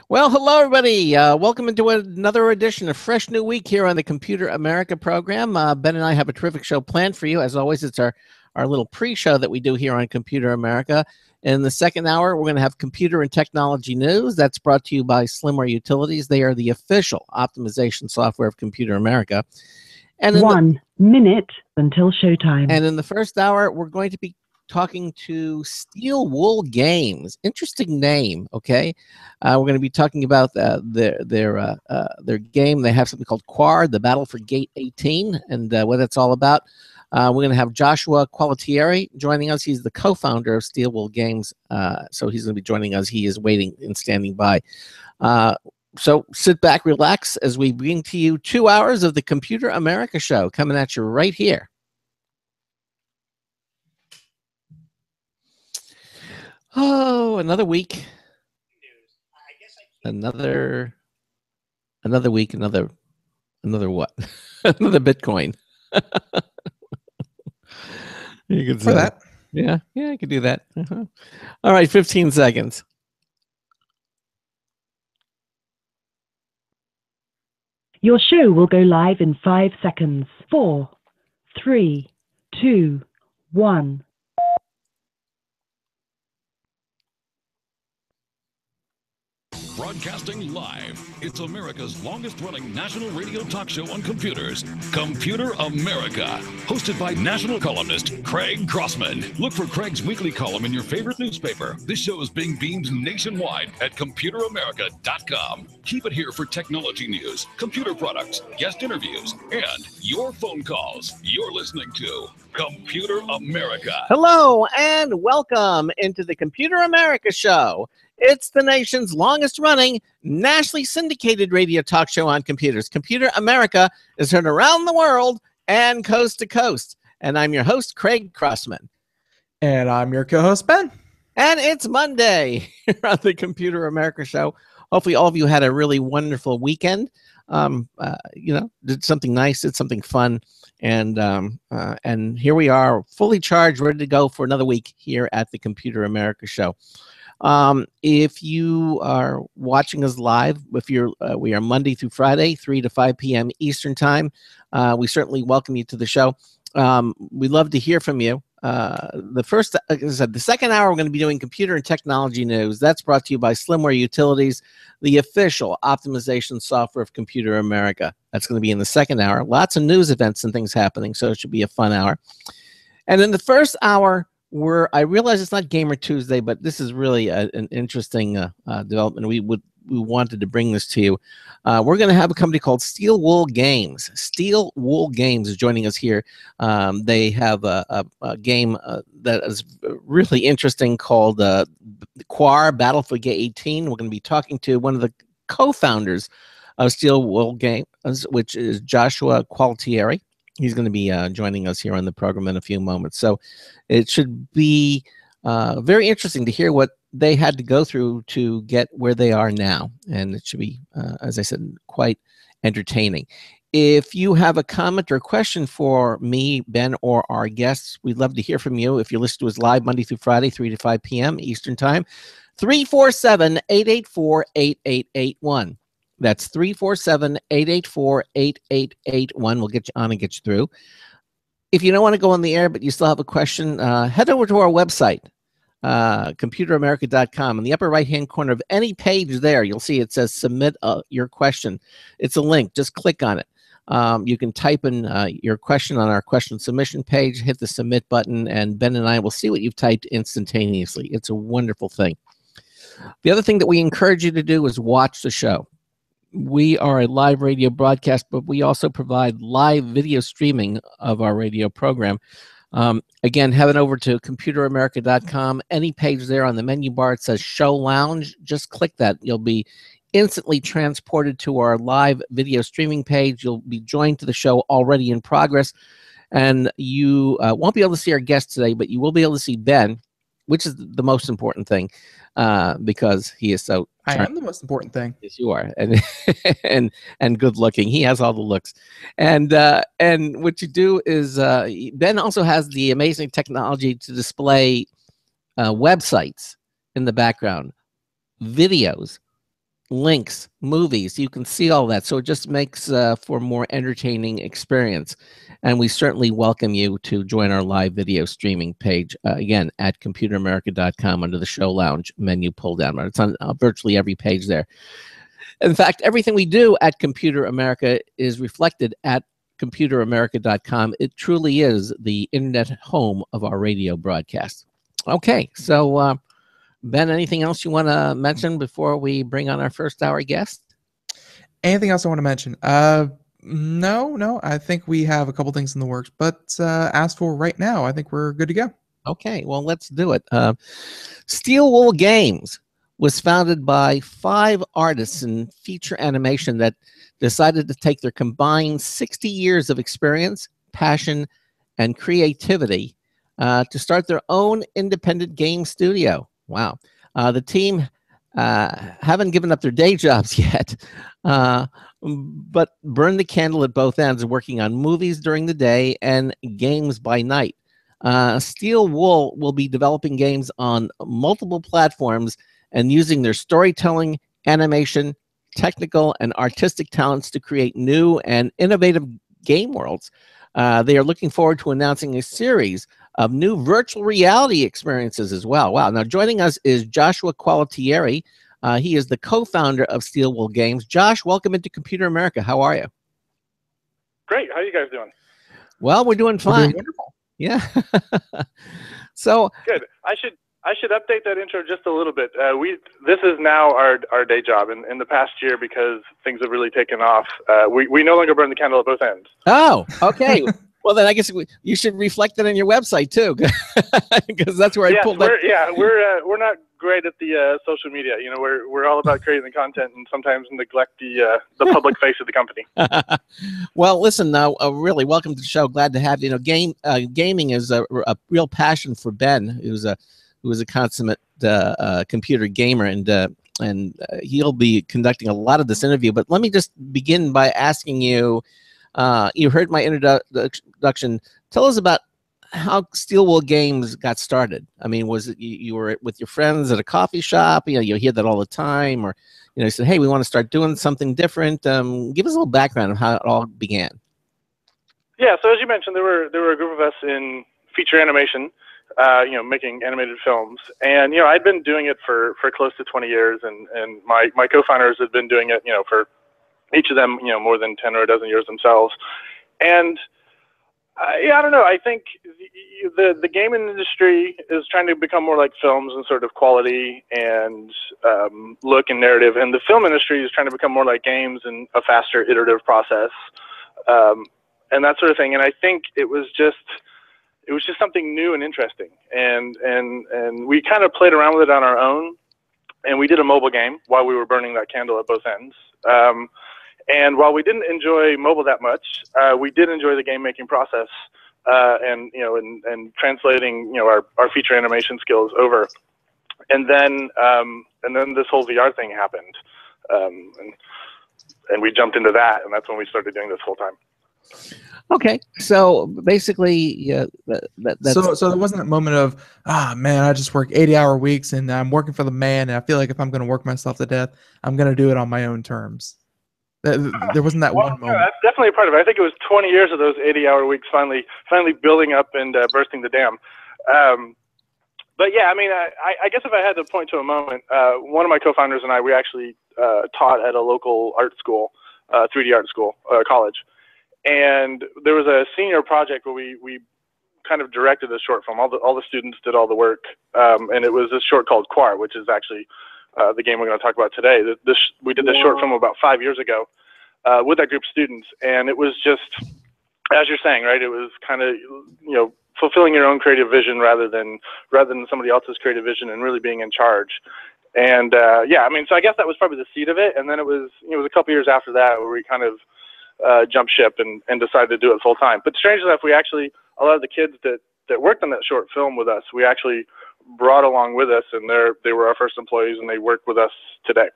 Well, hello, everybody. Welcome into another edition of Fresh New Week here on the Computer America program. Ben and I have a terrific show planned for you. As always, it's our little pre-show that we do here on Computer America. In the second hour, we're going to have computer and technology news. That's brought to you by Slimware Utilities. They are the official optimization software of Computer America. And 1 minute until showtime. And in the first hour, we're going to be talking to Steel Wool Games. Interesting name, okay? We're going to be talking about their game. They have something called Quar, the Battle for Gate 18, and what that's all about. We're going to have Joshua Qualtieri joining us. He's the co-founder of Steel Wool Games, so he's going to be joining us. He is waiting and standing by. So sit back, relax, as we bring to you 2 hours of the Computer America show coming at you right here. Oh, another week. Another week, another what? Another Bitcoin. You could say that. Yeah, I could do that. All right, 15 seconds. Your show will go live in 5 seconds. 4, 3, 2, 1. Broadcasting live, it's America's longest-running national radio talk show on computers, Computer America, hosted by national columnist Craig Crossman. Look for Craig's weekly column in your favorite newspaper. This show is being beamed nationwide at ComputerAmerica.com. Keep it here for technology news, computer products, guest interviews, and your phone calls. You're listening to Computer America. Hello, and welcome into the Computer America show. It's the nation's longest-running, nationally syndicated radio talk show on computers. Computer America is heard around the world and coast to coast. And I'm your host, Craig Crossman. And I'm your co-host, Ben. And it's Monday here on the Computer America show. Hopefully all of you had a really wonderful weekend. Did something nice, did something fun. And here we are, fully charged, ready to go for another week here at the Computer America show. If you are watching us live, we are Monday through Friday, 3 to 5 p.m. Eastern time. We certainly welcome you to the show. We'd love to hear from you. The second hour, we're going to be doing computer and technology news. That's brought to you by Slimware Utilities, the official optimization software of Computer America. That's going to be in the second hour. Lots of news events and things happening, so it should be a fun hour. And in the first hour, I realize it's not Gamer Tuesday, but this is really an interesting development. We wanted to bring this to you. We're going to have a company called Steel Wool Games. Steel Wool Games is joining us here. They have a game that is really interesting called Quar, Battle for Gate 18. We're going to be talking to one of the co-founders of Steel Wool Games, which is Joshua Qualtieri. He's going to be joining us here on the program in a few moments. So it should be very interesting to hear what they had to go through to get where they are now. And it should be, as I said, quite entertaining. If you have a comment or question for me, Ben, or our guests, we'd love to hear from you. If you listen to us live Monday through Friday, 3 to 5 p.m. Eastern Time, 347-884-8881. That's 347-884-8881. We'll get you on and get you through. If you don't want to go on the air, but you still have a question, head over to our website, ComputerAmerica.com. In the upper right-hand corner of any page there, you'll see it says Submit your question. It's a link. Just click on it. You can type in your question on our question submission page, hit the Submit button, and Ben and I will see what you've typed instantaneously. It's a wonderful thing. The other thing that we encourage you to do is watch the show. We are a live radio broadcast, but we also provide live video streaming of our radio program. Again, head over to ComputerAmerica.com. Any page there on the menu bar, it says Show Lounge. Just click that. You'll be instantly transported to our live video streaming page. You'll be joined to the show already in progress. And you won't be able to see our guest today, but you will be able to see Ben, which is the most important thing, because he is so I am the most important thing. Yes, you are, and good looking. He has all the looks, and what you do is Ben also has the amazing technology to display websites in the background. videos, links, movies. You can see all that. So it just makes for a more entertaining experience. And we certainly welcome you to join our live video streaming page, again, at computeramerica.com under the show lounge menu pull down. It's on virtually every page there. In fact, everything we do at Computer America is reflected at computeramerica.com. It truly is the internet home of our radio broadcast. Okay, so Ben, anything else you want to mention before we bring on our first hour guest? Anything else I want to mention? No. I think we have a couple things in the works, but as for right now, I think we're good to go. Okay, well, let's do it. Steel Wool Games was founded by 5 artists in feature animation that decided to take their combined 60 years of experience, passion, and creativity to start their own independent game studio. Wow. The team haven't given up their day jobs yet, but burned the candle at both ends, working on movies during the day and games by night. Steel Wool will be developing games on multiple platforms and using their storytelling, animation, technical, and artistic talents to create new and innovative game worlds. They are looking forward to announcing a series of new virtual reality experiences as well. Wow. Now, joining us is Joshua Qualitieri. He is the co-founder of Steel Wool Games. Josh, welcome into Computer America. How are you? Great. How are you guys doing? Well, we're doing fine. Wonderful. Yeah. So good. I should update that intro just a little bit. This is now our day job. In the past year, because things have really taken off, we no longer burn the candle at both ends. Oh, okay. Well, then I guess you should reflect that on your website too, because that's where I pulled that. We're not great at the social media. You know, we're all about creating the content and sometimes neglect the public face of the company. Well, listen, really, welcome to the show. Glad to have you. Gaming is a real passion for Ben, who was a consummate computer gamer, and he'll be conducting a lot of this interview. But let me just begin by asking you. You heard my introduction. Tell us about how Steel Wool Games got started. I mean, was it you were with your friends at a coffee shop? You know, you hear that all the time, or you said, "Hey, we want to start doing something different." Give us a little background of how it all began. Yeah. So as you mentioned, there were a group of us in feature animation. Making animated films, and I'd been doing it for close to 20 years, and my co-founders had been doing it, for each of them, more than 10 or a dozen years themselves. And I don't know. I think the gaming industry is trying to become more like films in sort of quality and look and narrative, and the film industry is trying to become more like games and a faster iterative process, and that sort of thing. And I think it was just something new and interesting, and we kind of played around with it on our own, and we did a mobile game while we were burning that candle at both ends. And while we didn't enjoy mobile that much, we did enjoy the game making process, and translating our feature animation skills over. And then this whole VR thing happened, and we jumped into that, and that's when we started doing this full time. Okay, so basically, that's so there wasn't that moment of, man, I just work 80-hour weeks and I'm working for the man, and I feel like if I'm going to work myself to death, I'm going to do it on my own terms. There wasn't that one moment. That's definitely a part of it. I think it was 20 years of those 80-hour weeks finally building up and bursting the dam. But yeah, I mean, I guess if I had to point to a moment, one of my co-founders and I, we actually taught at a local art school, 3D art school, college. And there was a senior project where we kind of directed a short film. All the students did all the work, and it was this short called Quar, which is actually the game we're going to talk about today. We did this short film about 5 years ago with that group of students, and it was just, as you're saying, right? It was kind of fulfilling your own creative vision rather than somebody else's creative vision, and really being in charge. And I mean, so I guess that was probably the seed of it. And then it was a couple years after that where we kind of jumped ship and decided to do it full time. But strangely enough, we actually, a lot of the kids that worked on that short film with us, we actually brought along with us, and they were our first employees, and they work with us today.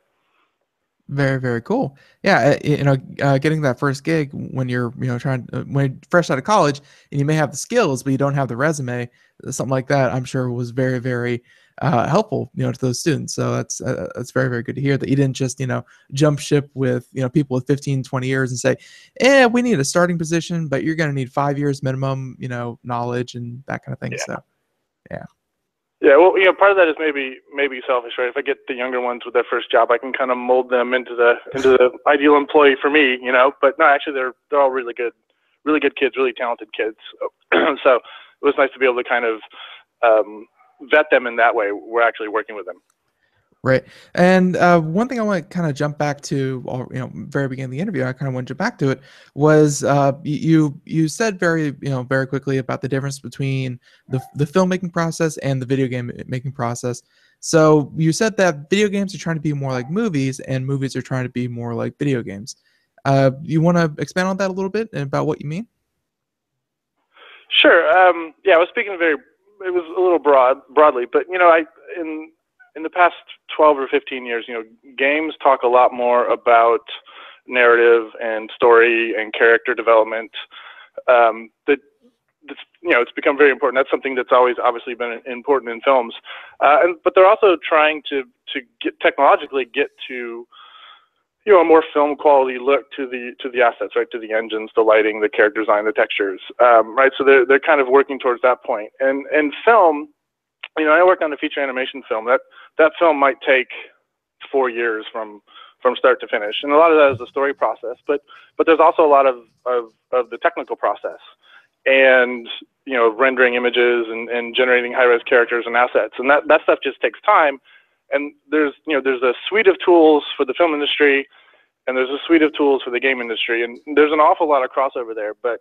Very, very cool. Yeah, getting that first gig when you're when you're fresh out of college, and you may have the skills but you don't have the resume, something like that, I'm sure was very, very helpful, to those students. So that's very, very good to hear that you didn't just, jump ship with, people with 15, 20 years and say, we need a starting position, but you're going to need 5 years minimum, knowledge and that kind of thing. Yeah. So, yeah. Yeah, well, part of that is maybe selfish, right? If I get the younger ones with their first job, I can kind of mold them into the ideal employee for me, But no, actually, they're all really good kids, really talented kids. So it was nice to be able to kind of vet them in that way. We're actually working with them. Right. And one thing I want to kind of jump back to, very beginning of the interview, I kind of want to jump back to it, was you said very quickly about the difference between the filmmaking process and the video game making process. So you said that video games are trying to be more like movies and movies are trying to be more like video games. You want to expand on that a little bit and about what you mean? Sure. Yeah, I was speaking it was a little broadly, but in the past 12 or 15 years, games talk a lot more about narrative and story and character development. It's become very important. That's something that's always obviously been important in films. But they're also trying to technologically get to a more film quality look to the assets, right? To the engines, the lighting, the character design, the textures, right? So they're kind of working towards that point. And film, I worked on a feature animation film. That film might take 4 years from start to finish, and a lot of that is the story process. But there's also a lot of the technical process, and rendering images and generating high-res characters and assets, and that stuff just takes time. And there's a suite of tools for the film industry, and there's a suite of tools for the game industry, and there's an awful lot of crossover there. But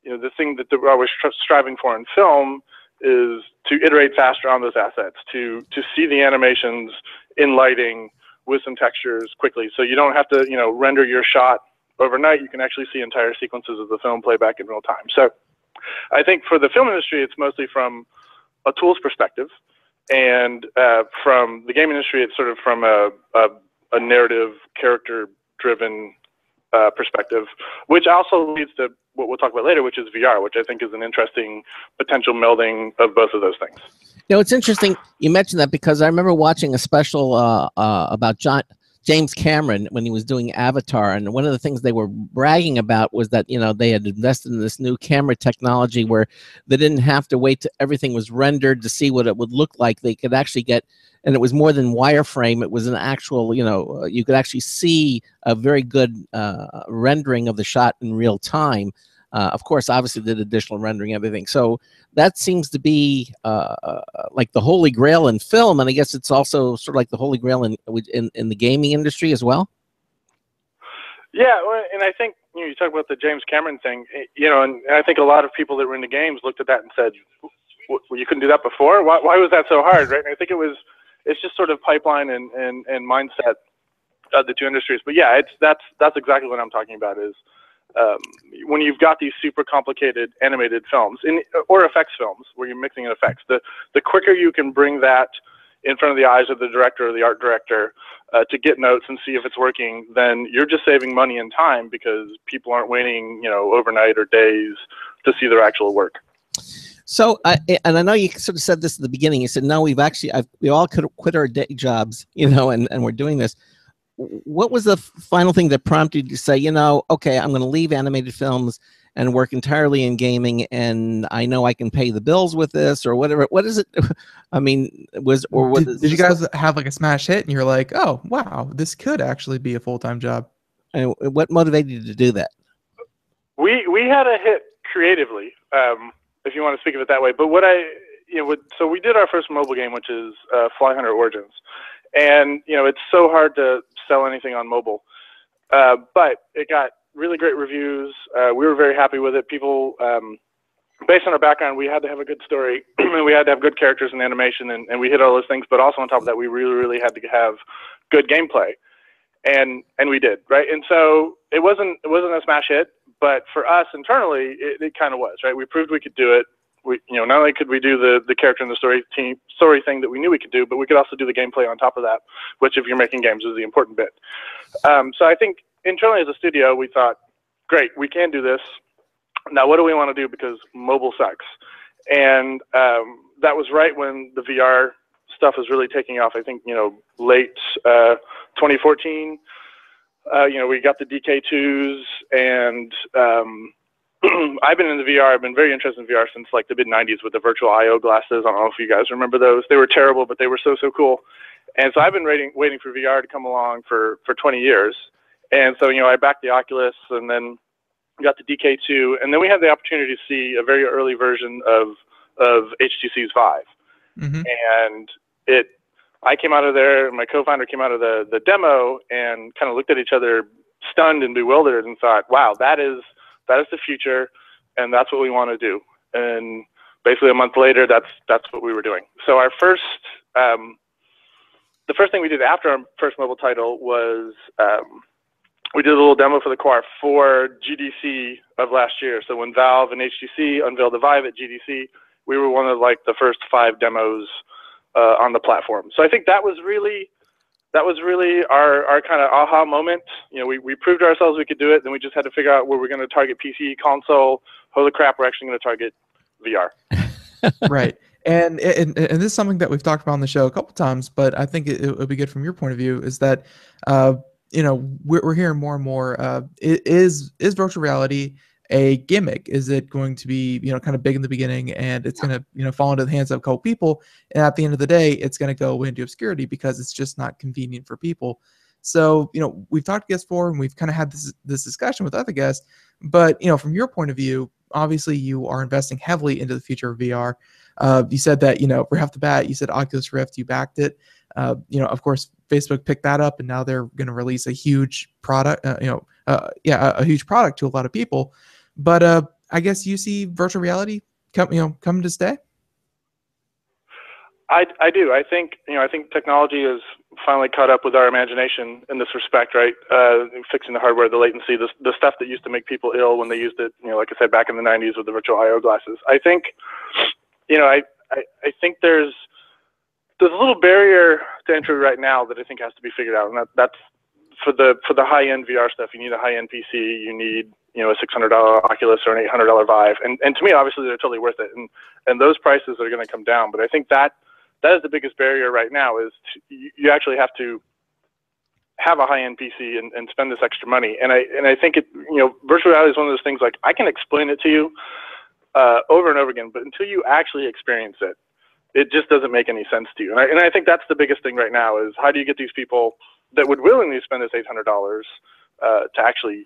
the thing that we're always striving for in film is to iterate faster on those assets, to see the animations in lighting with some textures quickly, so you don't have to render your shot overnight. You can actually see entire sequences of the film play back in real time. So I think for the film industry, it's mostly from a tools perspective. And from the game industry, it's sort of from a narrative, character-driven perspective, which also leads to what we'll talk about later, which is VR, which I think is an interesting potential melding of both of those things. It's interesting you mentioned that, because I remember watching a special about James Cameron when he was doing Avatar, and one of the things they were bragging about was that they had invested in this new camera technology where they didn't have to wait till everything was rendered to see what it would look like. They could actually get, and it was more than wireframe, it was an actual, you could actually see a very good rendering of the shot in real time. Of course, obviously did additional rendering, everything. So that seems to be like the holy grail in film, and I guess it's also sort of like the holy grail in the gaming industry as well. Yeah, and I think you talk about the James Cameron thing, and I think a lot of people that were into games looked at that and said, well, you couldn't do that before? Why was that so hard, right? And I think it's just sort of pipeline and mindset of the two industries. But yeah, that's exactly what I'm talking about is. When you've got these super complicated animated films or effects films where you're mixing in effects, the quicker you can bring that in front of the eyes of the director or the art director to get notes and see if it's working, then you're just saving money and time because people aren't waiting, overnight or days to see their actual work. So, and I know you sort of said this at the beginning. You said, no, we all could quit our day jobs, and we're doing this. What was the final thing that prompted you to say, okay, I'm going to leave animated films and work entirely in gaming, and I know I can pay the bills with this, or whatever? What is it? I mean, did you guys have like a smash hit, and you're like, oh wow, this could actually be a full-time job? And what motivated you to do that? We had a hit creatively, if you want to speak of it that way. But so we did our first mobile game, which is Fly Hunter Origins. And, it's so hard to sell anything on mobile. But it got really great reviews. We were very happy with it. People, based on our background, we had to have a good story. And we had to have good characters and animation, and we hit all those things. But also on top of that, we really, really had to have good gameplay. And we did, right? And so it wasn't a smash hit, but for us internally, it kind of was, right? We proved we could do it. We, not only could we do the character and the story thing that we knew we could do, but we could also do the gameplay on top of that, which if you're making games is the important bit. So I think internally as a studio, we thought, great, we can do this. Now, what do we want to do? Because mobile sucks. And that was right when the VR stuff was really taking off. I think, late 2014. We got the DK2s, and I've been in the VR. I've been very interested in VR since like the mid '90s with the virtual I/O glasses. I don't know if you guys remember those. They were terrible, but they were so cool. And so I've been waiting for VR to come along for 20 years. And so I backed the Oculus, and then got the DK2, and then we had the opportunity to see a very early version of HTC's Vive. Mm-hmm. And I came out of there, my co-founder came out of the demo and kind of looked at each other stunned and bewildered and thought, wow, that is the future, and that's what we want to do. And basically a month later, that's what we were doing. So our first, the first thing we did after our first mobile title was we did a little demo for the Quar for GDC of last year. So when Valve and HTC unveiled the Vive at GDC, we were one of like the first 5 demos on the platform. So I think that was really our kind of aha moment. We proved to ourselves we could do it. Then we just had to figure out where we're going to target PC, console. Holy crap, we're actually going to target VR. Right. And this is something that we've talked about on the show a couple times, but I think it would be good from your point of view is that, we're hearing more and more, is virtual reality a gimmick? Is it going to be, kind of big in the beginning, and it's going to, fall into the hands of a couple people, and at the end of the day, it's going to go into obscurity because it's just not convenient for people. So, we've talked to guests before, and we've kind of had this discussion with other guests, but, from your point of view, obviously you are investing heavily into the future of VR. You said that, right off the bat, you said Oculus Rift, you backed it. Of course, Facebook picked that up, and now they're going to release a huge product, a huge product to a lot of people. But I guess you see virtual reality come to stay. I do. I think technology has finally caught up with our imagination in this respect, right? Fixing the hardware, the latency, the stuff that used to make people ill when they used it, like I said, back in the 90s with the virtual I/O glasses. I think, I think there's a little barrier to entry right now that I think has to be figured out, and that's for the high-end VR stuff. You need a high-end PC. You need a $600 Oculus or an $800 Vive, and to me, obviously, they're totally worth it. And those prices are going to come down. But I think that is the biggest barrier right now. Is you actually have to have a high-end PC and spend this extra money. And I think virtual reality is one of those things. Like, I can explain it to you over and over again, but until you actually experience it, it just doesn't make any sense to you. And I think that's the biggest thing right now is how do you get these people that would willingly spend this $800 to actually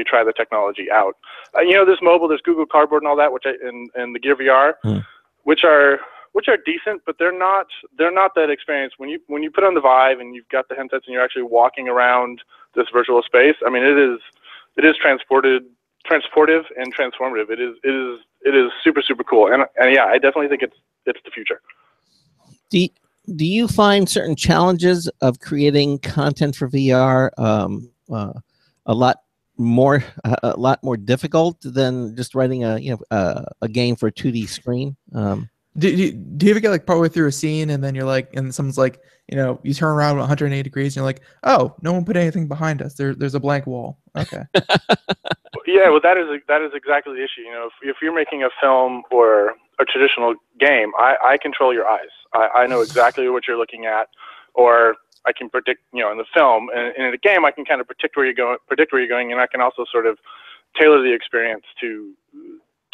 try the technology out? There's mobile, there's Google Cardboard and all that, and the Gear VR, which are decent, but they're not that experience. When you put on the Vive and you've got the headsets and you're actually walking around this virtual space, I mean, it is transportive and transformative. It is super cool, and yeah, I definitely think it's the future. Do you find certain challenges of creating content for VR a lot more difficult than just writing a game for a 2D screen? Do you ever get like partway through a scene and then you're like, and someone's like, you turn around 180 degrees and you're like, oh, no one put anything behind us. There's a blank wall. Okay. Yeah, well, that is exactly the issue. If you're making a film or a traditional game, I control your eyes. I know exactly what you're looking at, or I can predict, in the film. And in a game, I can kind of predict where you're going, and I can also sort of tailor the experience to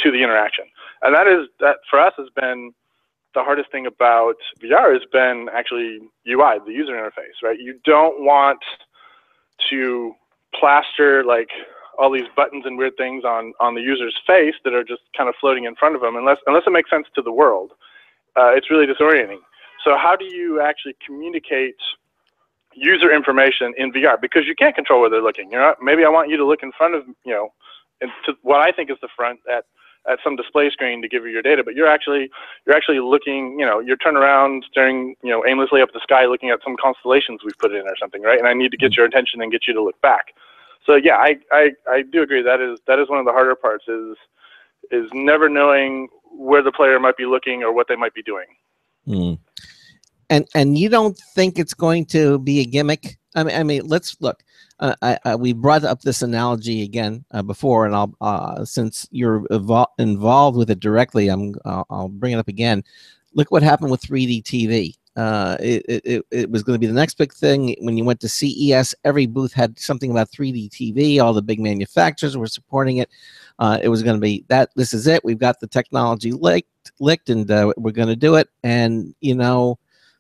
the interaction. And that for us has been the hardest thing about VR has been actually UI, the user interface, right? You don't want to plaster like all these buttons and weird things on the user's face that are just kind of floating in front of them, unless it makes sense to the world. It's really disorienting. So how do you actually communicate user information in VR? Because you can't control where they're looking. Maybe I want you to look in front of, into what I think is the front at some display screen to give you your data, but you're actually looking, you're turned around staring, aimlessly up at the sky looking at some constellations we've put in or something, right? And I need to get your attention and get you to look back. So yeah, I do agree that is one of the harder parts is never knowing where the player might be looking or what they might be doing. And you don't think it's going to be a gimmick? I mean, let's look. We brought up this analogy again before, and I'll since you're involved with it directly, I'll bring it up again. Look what happened with 3D TV. It was going to be the next big thing. When you went to CES, every booth had something about 3D TV. All the big manufacturers were supporting it. It was going to be that. This is it. We've got the technology licked, and we're going to do it. And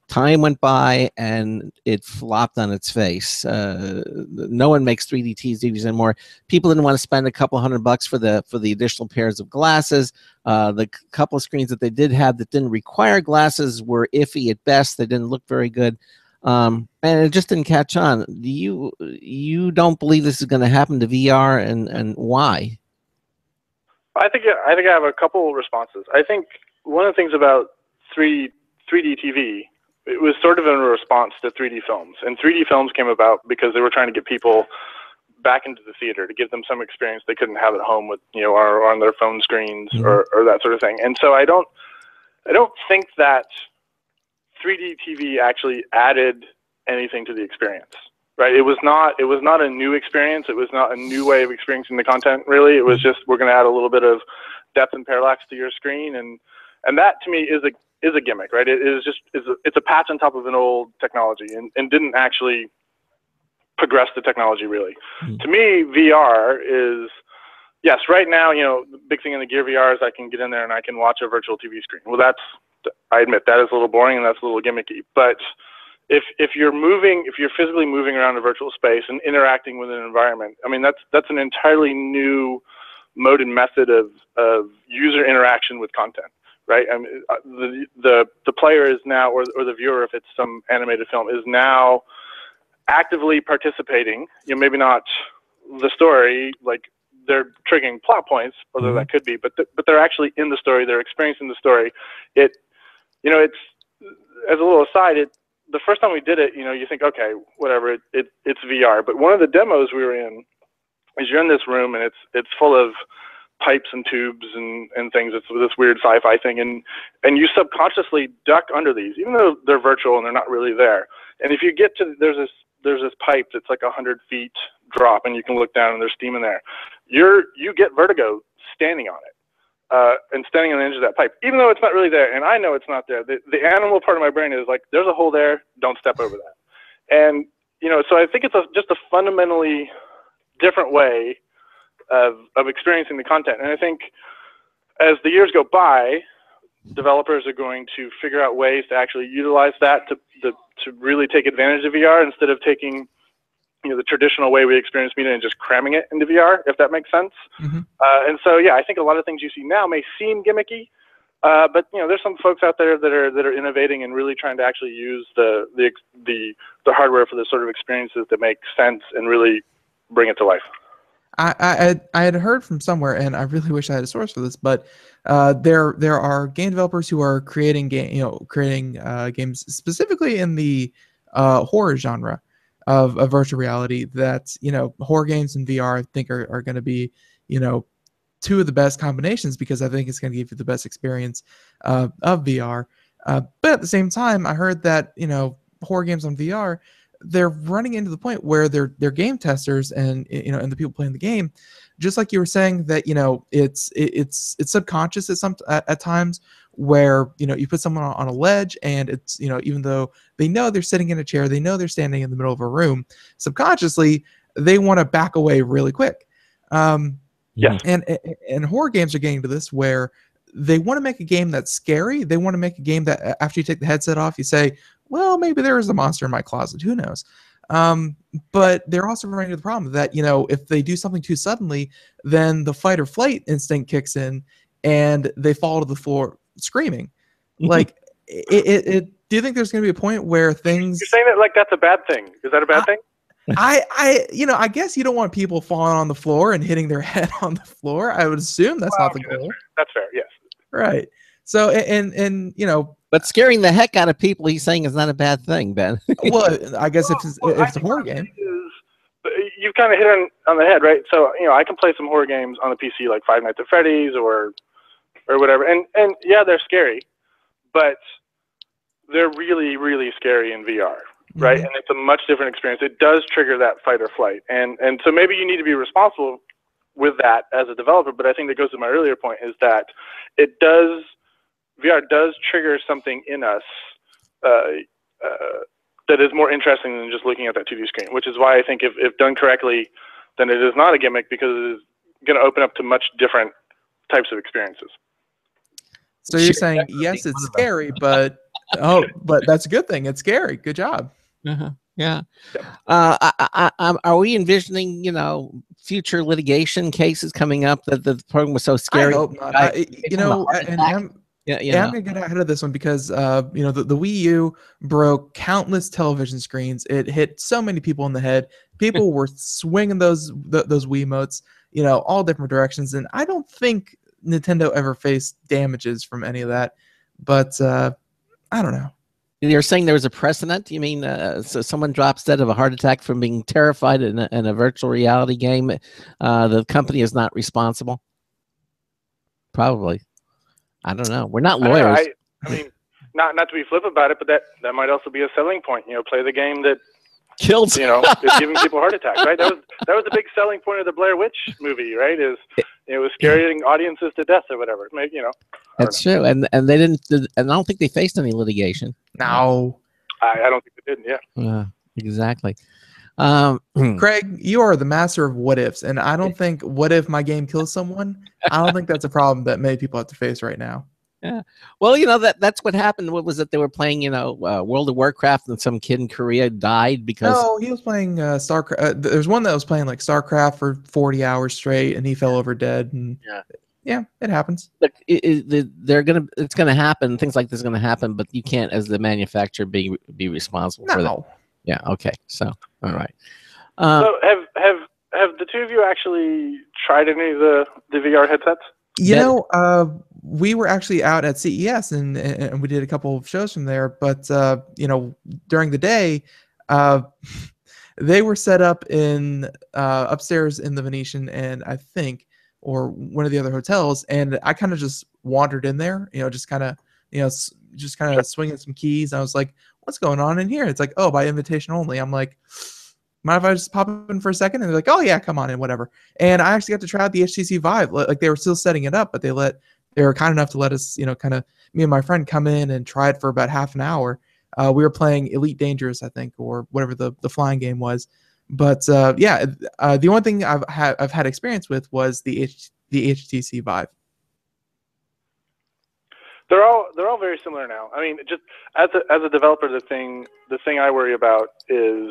time went by and it flopped on its face. No one makes 3D TVs anymore. People didn't want to spend a couple $100 for the additional pairs of glasses. The couple of screens that they did have that didn't require glasses were iffy at best. They didn't look very good. And it just didn't catch on. You don't believe this is going to happen to VR, and why? I think I have a couple responses. I think one of the things about 3D TV, it was sort of in a response to 3D films. And 3D films came about because they were trying to get people back into the theater, to give them some experience they couldn't have at home with, or on their phone screens, or that sort of thing. And so I don't think that 3D TV actually added anything to the experience, right? It was not a new experience. It was not a new way of experiencing the content, really. It was just, we're going to add a little bit of depth and parallax to your screen. And that, to me, is a gimmick, right? It's a patch on top of an old technology, and didn't actually progress the technology, really. To me, VR is, yes, right now, the big thing in the Gear VR is I can get in there and I can watch a virtual TV screen. Well, I admit that is a little boring and that's a little gimmicky. But if you're physically moving around a virtual space and interacting with an environment, I mean, that's an entirely new mode and method of user interaction with content. Right, I mean, the player is now, or the viewer, if it's some animated film, is now actively participating. Maybe not the story, like they're triggering plot points, although that could be, but they're actually in the story. They're experiencing the story. It's as a little aside. The first time we did it, you think, okay, whatever, it's VR. But one of the demos we were in is you're in this room and it's full of pipes and tubes and things. It's this weird sci-fi thing, and you subconsciously duck under these, even though they're virtual and they're not really there. And if you get to, there's this pipe that's like 100 feet drop, and you can look down and there's steam in there. You get vertigo standing on it, and standing on the edge of that pipe, even though it's not really there. And I know it's not there. The animal part of my brain is like, there's a hole there, don't step over that. And so I think it's just a fundamentally different way of experiencing the content. And I think as the years go by, developers are going to figure out ways to actually utilize that to really take advantage of VR, instead of taking the traditional way we experience media and just cramming it into VR, if that makes sense. And so, yeah, I think a lot of things you see now may seem gimmicky, but there's some folks out there that are innovating and really trying to actually use the hardware for the sort of experiences that make sense and really bring it to life. I had heard from somewhere, and I really wish I had a source for this, but there are game developers who are creating games specifically in the horror genre of virtual reality. That horror games and VR, I think, are going to be two of the best combinations, because I think it's going to give you the best experience of VR. But at the same time, I heard that horror games on VR, they're running into the point where they're game testers and and the people playing the game, just like you were saying, that it's subconscious at times, where you put someone on a ledge, and it's even though they know they're sitting in a chair, they know they're standing in the middle of a room, subconsciously they want to back away really quick. And horror games are getting to this, where they want to make a game that's scary. They want to make a game that after you take the headset off, you say, well, maybe there is a monster in my closet. Who knows? But they're also running into the problem that, if they do something too suddenly, then the fight or flight instinct kicks in and they fall to the floor screaming. Like, do you think there's going to be a point where things... You're saying that like that's a bad thing. Is that a bad thing? I guess you don't want people falling on the floor and hitting their head on the floor. I would assume that's not the goal. That's fair, yes. Right. So, and but scaring the heck out of people, he's saying, is not a bad thing, Ben. Well, I guess if it's a horror game. You've kind of hit on the head, right? So, I can play some horror games on the PC, like Five Nights at Freddy's or whatever. And yeah, they're scary, but they're really, really scary in VR, right? And it's a much different experience. It does trigger that fight or flight. And so maybe you need to be responsible with that as a developer, but I think that goes to my earlier point, is that VR does trigger something in us that is more interesting than just looking at that 2D screen. Which is why I think if done correctly, then it is not a gimmick, because it is going to open up to much different types of experiences. So you're saying, yes, it's scary, but but that's a good thing. It's scary. Good job. Yeah. Are we envisioning, future litigation cases coming up that the program was so scary? I hope not. I'm gonna get ahead of this one because the Wii U broke countless television screens. It hit so many people in the head. People were swinging those Wiimotes, all different directions, and I don't think Nintendo ever faced damages from any of that. But I don't know. You're saying there was a precedent? You mean so someone drops dead of a heart attack from being terrified in a virtual reality game? The company is not responsible? Probably. I don't know. We're not lawyers. I mean, not to be flip about it, but that might also be a selling point. Play the game that kills. Is giving people heart attacks, right? That was the big selling point of the Blair Witch movie, right? Is it was scaring audiences to death or whatever. Maybe That's true, and they didn't, and I don't think they faced any litigation. No, I don't think they did. Yeah, exactly. Craig, you are the master of what ifs, and I don't think what if my game kills someone. I don't think that's a problem that many people have to face right now. Yeah, well, that's what happened. What was it? They were playing, World of Warcraft, and some kid in Korea died because. No, he was playing StarCraft. There's one that was playing like StarCraft for 40 hours straight, and he fell over dead. And yeah, it happens. Look, it's gonna happen. Things like this are gonna happen, but you can't, as the manufacturer, be responsible for that. Yeah. Okay. So, all right. So have the two of you actually tried any of the VR headsets? We were actually out at CES and we did a couple of shows from there, but during the day, they were set up in upstairs in the Venetian and or one of the other hotels, and I kind of just wandered in there, just kind of swinging some keys. I was like, what's going on in here? It's like, oh, by invitation only. I'm like, mind if I just pop in for a second? And they're like, oh yeah, come on in, whatever. And I actually got to try out the HTC Vive. Like, they were still setting it up, but they were kind enough to let us, kind of me and my friend come in and try it for about half an hour. We were playing Elite Dangerous, I think, or whatever the flying game was. But the only thing I've had experience with was the HTC Vive. They're all very similar now. I mean, just as a developer, the thing I worry about is,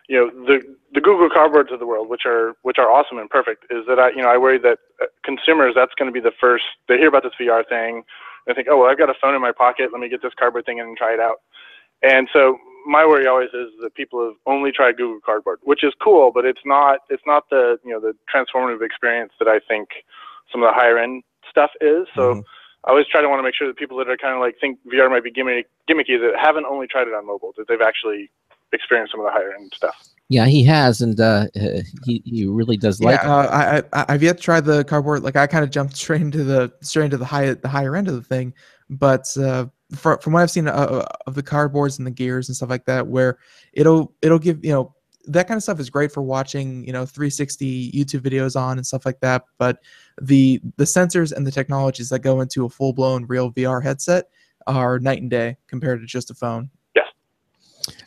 the Google Cardboards of the world, which are awesome and perfect, is that I worry that consumers, that's going to be the first they hear about this VR thing, and think, oh well, I've got a phone in my pocket, let me get this cardboard thing and try it out. And so my worry always is that people have only tried Google Cardboard, which is cool, but it's not the the transformative experience that I think some of the higher end stuff is. So I always try to want to make sure that people that are kind of like think VR might be gimmicky, that haven't only tried it on mobile, that they've actually experienced some of the higher end stuff. Yeah, he has, and he really does like it. I've yet to try the cardboard. Like, I kind of jumped straight into the higher end of the thing, but from what I've seen of the cardboards and the gears and stuff like that, where it'll give that kind of stuff is great for watching 360 YouTube videos on and stuff like that. But the sensors and the technologies that go into a full blown real VR headset are night and day compared to just a phone. Yes.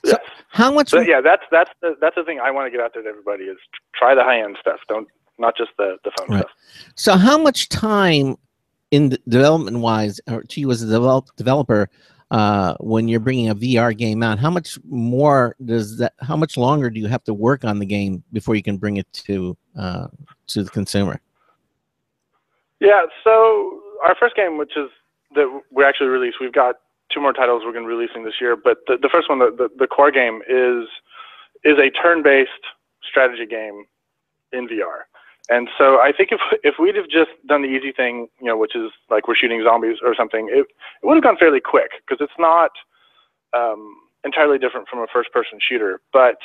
So how much? So, yeah, that's the thing I want to get out there to everybody is try the high end stuff. Not just the phone stuff. So how much time in development wise, or to you as a developer, when you're bringing a VR game out, how much longer do you have to work on the game before you can bring it to the consumer? Yeah, so our first game, which is that we actually released, we've got 2 more titles we're going to be releasing this year, but the first one, the core game is a turn-based strategy game in VR. And so I think if we'd have just done the easy thing, which is like we're shooting zombies or something, it would have gone fairly quick, because it's not entirely different from a first-person shooter. But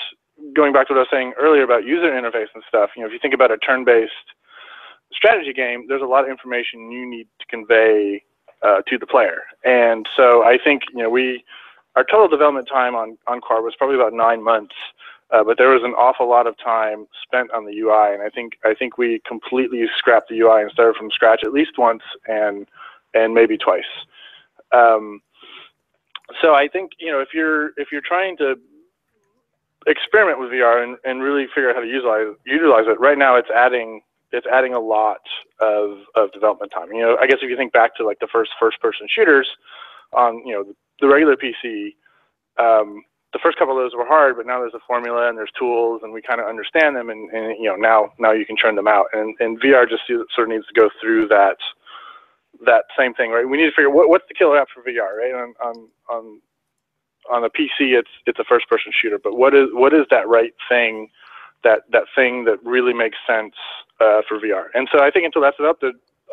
going back to what I was saying earlier about user interface and stuff, if you think about a turn-based strategy game, there's a lot of information you need to convey to the player. And so I think our total development time on Core was probably about 9 months. But there was an awful lot of time spent on the UI, and I think we completely scrapped the UI and started from scratch at least once and maybe twice. So I think, if you're trying to experiment with VR and really figure out how to utilize it, right now it's adding a lot of development time. I guess if you think back to like the first person shooters on the regular PC, the first couple of those were hard, but now there's a formula and there's tools and we kind of understand them, and now you can churn them out, and VR just sort of needs to go through that same thing, right? We need to figure what's the killer app for VR, right? On a PC, it's a first person shooter, but what is that right thing, that thing that really makes sense for VR? And so I think until that's developed,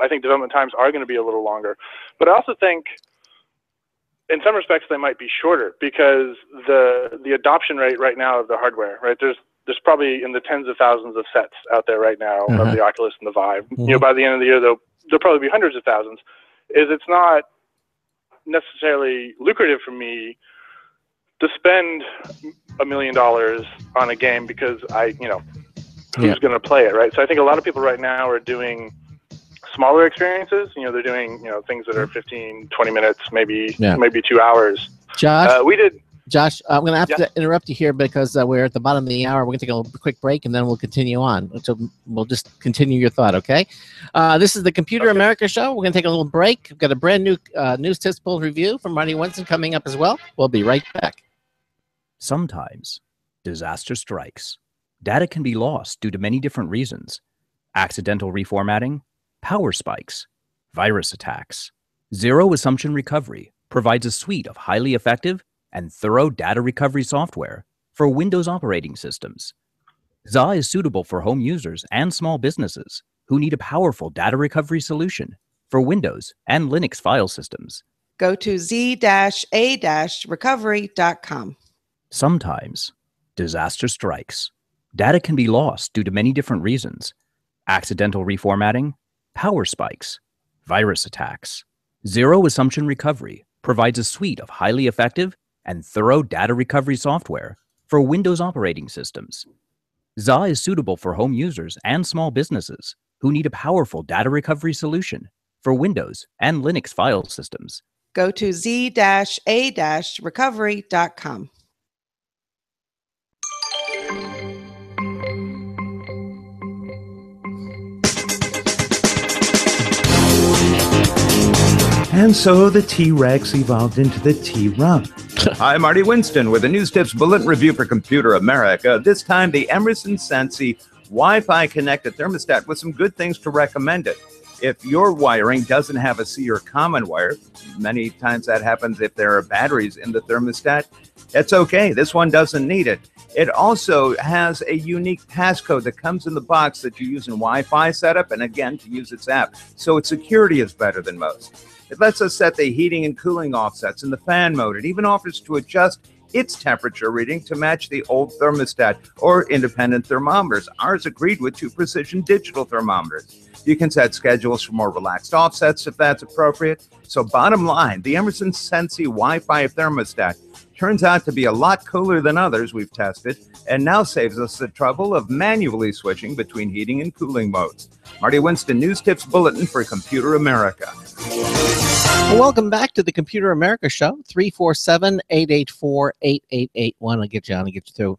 I think development times are going to be a little longer, but I also think in some respects they might be shorter, because the adoption rate right now of the hardware, right? There's probably in the tens of thousands of sets out there right now of the Oculus and the Vive. By the end of the year, there'll probably be hundreds of thousands. It's not necessarily lucrative for me to spend $1 million on a game, because who's going to play it, right? So I think a lot of people right now are doing smaller experiences. They're doing things that are 15, 20 minutes, maybe 2 hours. Josh, I'm going to have to interrupt you here because we're at the bottom of the hour. We're going to take a quick break and then we'll continue on. So we'll just continue your thought, okay? This is the Computer America Show. We're going to take a little break. We've got a brand new news tips poll review from Marty Winston coming up as well. We'll be right back. Sometimes disaster strikes. Data can be lost due to many different reasons. Accidental reformatting, power spikes, virus attacks. Zero Assumption Recovery provides a suite of highly effective and thorough data recovery software for Windows operating systems. ZA is suitable for home users and small businesses who need a powerful data recovery solution for Windows and Linux file systems. Go to z-a-recovery.com. Sometimes disaster strikes. Data can be lost due to many different reasons. Accidental reformatting, power spikes, virus attacks. Zero Assumption Recovery provides a suite of highly effective and thorough data recovery software for Windows operating systems. ZA is suitable for home users and small businesses who need a powerful data recovery solution for Windows and Linux file systems. Go to z-a-recovery.com. And so the T-Rex evolved into the T-Rump. Hi, Marty Winston with a News Tips Bulletin Review for Computer America. This time, the Emerson Sensi Wi-Fi connected thermostat with some good things to recommend it. If your wiring doesn't have a C or common wire, many times that happens if there are batteries in the thermostat, it's okay. This one doesn't need it. It also has a unique passcode that comes in the box that you use in Wi-Fi setup and, again, to use its app. So its security is better than most. It lets us set the heating and cooling offsets in the fan mode. It even offers to adjust its temperature reading to match the old thermostat or independent thermometers. Ours agreed with 2 Precision digital thermometers. You can set schedules for more relaxed offsets if that's appropriate. So bottom line, the Emerson Sensi Wi-Fi thermostat turns out to be a lot cooler than others we've tested and now saves us the trouble of manually switching between heating and cooling modes. Marty Winston, News Tips Bulletin for Computer America. Well, welcome back to the Computer America Show, 347-884-8881. I'll get you on and get you through.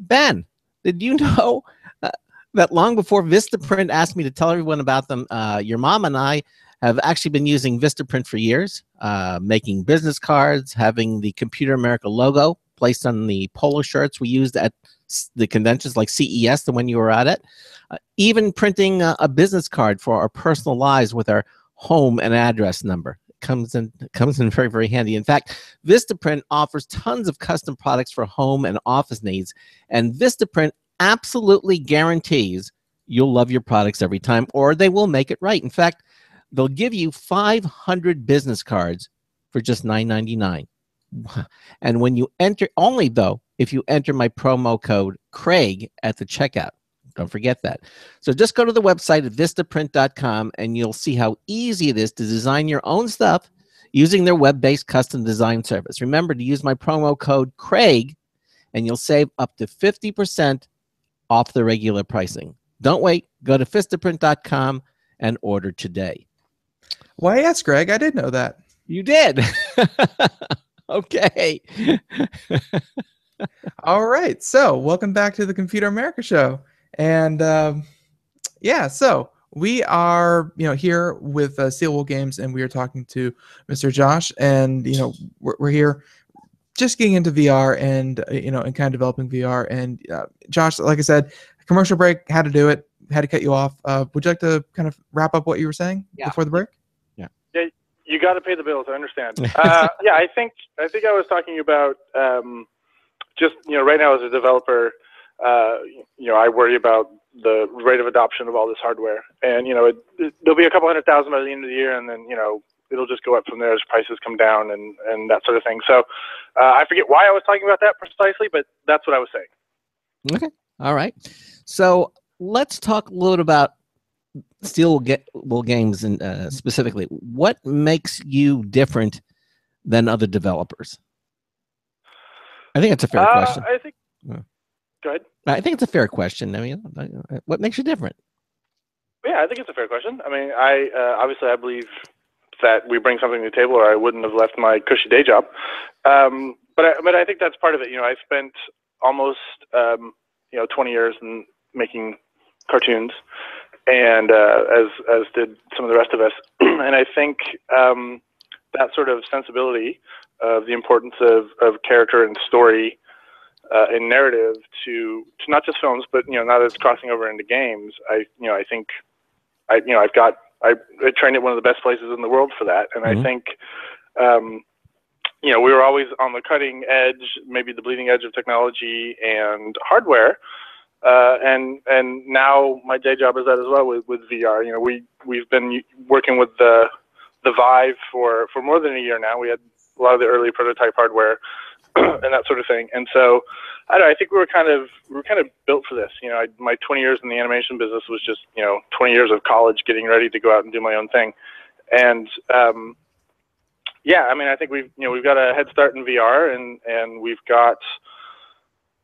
Ben, did you know that long before Vistaprint asked me to tell everyone about them, your mom and I have actually been using Vistaprint for years, making business cards, having the Computer America logo placed on the polo shirts we used at the conventions like CES, the one you were at, even printing a business card for our personal lives with our home and address number. Comes in very, very handy. In fact, Vistaprint offers tons of custom products for home and office needs, and Vistaprint absolutely guarantees you'll love your products every time, or they will make it right. In fact, they'll give you 500 business cards for just $9.99. And when you enter, only though, if you enter my promo code Craig at the checkout. Don't forget that. So just go to the website at vistaprint.com and you'll see how easy it is to design your own stuff using their web-based custom design service. Remember to use my promo code Craig and you'll save up to 50% off the regular pricing. Don't wait. Go to vistaprint.com and order today. Why, yes, Greg, I did know that. You did. Okay. All right. So welcome back to the Computer America Show. And yeah, so we are, here with Steel Wool Games, and we are talking to Mr. Josh, and we're here just getting into VR and and kind of developing VR. And Josh, like I said, commercial break, had to do it, had to cut you off. Would you like to kind of wrap up what you were saying before the break? Yeah, you got to pay the bills. I understand. Yeah, I think I was talking about just right now as a developer, I worry about the rate of adoption of all this hardware, and there'll be a couple 100,000 by the end of the year, and then it'll just go up from there as prices come down and that sort of thing. So I forget why I was talking about that precisely, but that's what I was saying. Okay. All right. So let's talk a little bit about Steel Wool Games and specifically. What makes you different than other developers? I think it's a fair question. I think. Go ahead. I think it's a fair question. I mean, what makes you different? Yeah, I think it's a fair question. I mean, obviously I believe that we bring something to the table, or I wouldn't have left my cushy day job. But I think that's part of it. I spent almost 20 years in making cartoons, and as did some of the rest of us. And I think that sort of sensibility of the importance of character and story and narrative to not just films, but now that it's crossing over into games, I think I trained at one of the best places in the world for that, and I think we were always on the cutting edge, maybe the bleeding edge of technology and hardware, and now my day job is that as well with VR. We've been working with the Vive for more than a year now. We had a lot of the early prototype hardware and that sort of thing, and so I think we were kind of built for this. My 20 years in the animation business was just 20 years of college getting ready to go out and do my own thing, and yeah, I mean, I think we've got a head start in VR, and we've got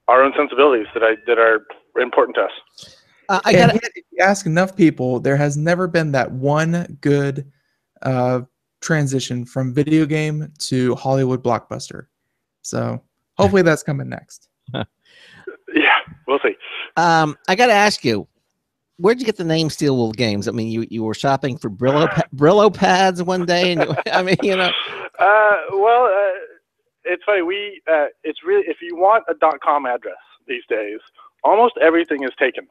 our own sensibilities that are important to us. If you ask enough people, there has never been that one good transition from video game to Hollywood blockbuster. So hopefully that's coming next. Yeah, we'll see. I got to ask you, where'd you get the name Steel Wool Games? I mean, you were shopping for Brillo pads one day, and Well, it's funny. It's really, if you want a .com address these days, almost everything is taken.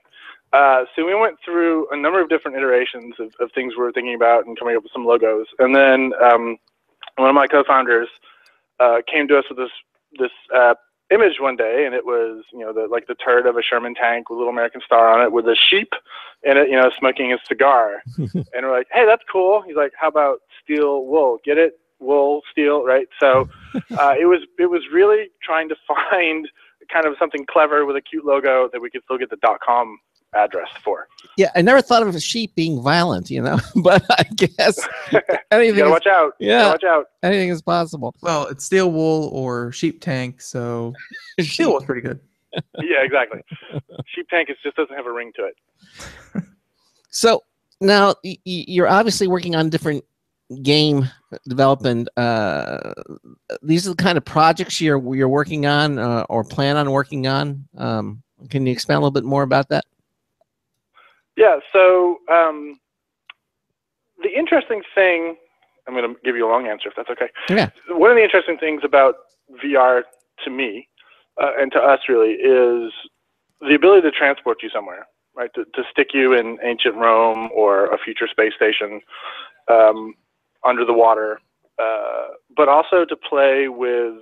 So we went through a number of different iterations of things we were thinking about and coming up with some logos, and then one of my co-founders came to us with this image one day, and it was the turret of a Sherman tank with a little American star on it with a sheep in it, smoking a cigar. And we're like, hey, that's cool. He's like, how about steel wool? Get it? Wool, steel, right? So it was really trying to find kind of something clever with a cute logo that we could still get the .com address for. Yeah, I never thought of a sheep being violent, but I guess anything. You gotta watch out. Yeah, watch out. Anything is possible. Well, it's steel wool or sheep tank, so steel wool's pretty good. Yeah, exactly. Sheep tank just doesn't have a ring to it. So now you're obviously working on different game development. These are the kind of projects you're working on or plan on working on. Can you expand a little bit more about that? Yeah, so the interesting thing, I'm going to give you a long answer if that's okay. Yeah. One of the interesting things about VR to me, and to us really, is the ability to transport you somewhere, right? To stick you in ancient Rome or a future space station under the water, but also to play with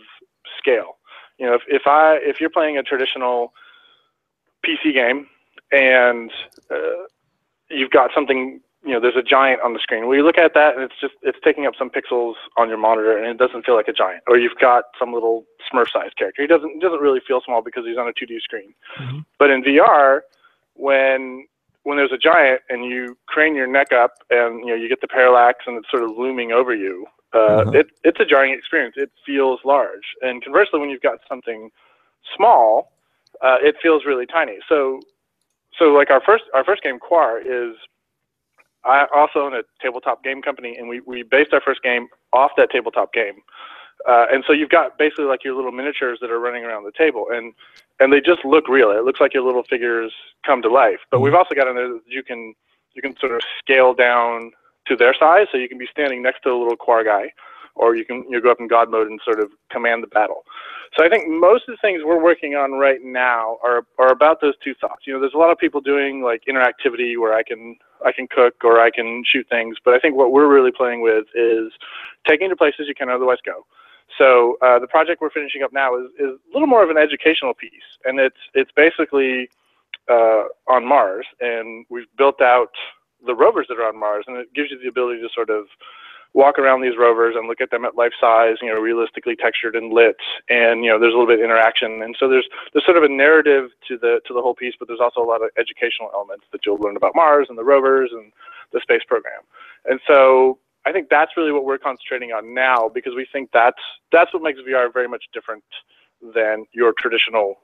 scale. If you're playing a traditional PC game and you've got something, there's a giant on the screen. Well, you look at that and it's taking up some pixels on your monitor and it doesn't feel like a giant. Or you've got some little Smurf-sized character. He doesn't really feel small because he's on a 2D screen. Mm-hmm. But in VR, when there's a giant and you crane your neck up and you get the parallax and it's sort of looming over you, it's a jarring experience. It feels large. And conversely, when you've got something small, it feels really tiny. So like our first game, Quar, is I also own a tabletop game company, and we based our first game off that tabletop game. And so you've got basically like your little miniatures that are running around the table, and they just look real. It looks like your little figures come to life. But we've also got in there that you can sort of scale down to their size, so you can be standing next to a little Quar guy, or you go up in God mode and sort of command the battle. So I think most of the things we're working on right now are about those two thoughts. You know, there's a lot of people doing like interactivity where I can cook or I can shoot things, but I think what we're really playing with is taking to places you can't otherwise go. So the project we're finishing up now is a little more of an educational piece, and it's basically on Mars, and we've built out the rovers that are on Mars, and it gives you the ability to sort of walk around these rovers and look at them at life size, you know, realistically textured and lit, and you know, there's a little bit of interaction, and so there's sort of a narrative to the whole piece, but there's also a lot of educational elements that you'll learn about Mars and the rovers and the space program, and so I think that's really what we're concentrating on now, because we think that's what makes VR very much different than your traditional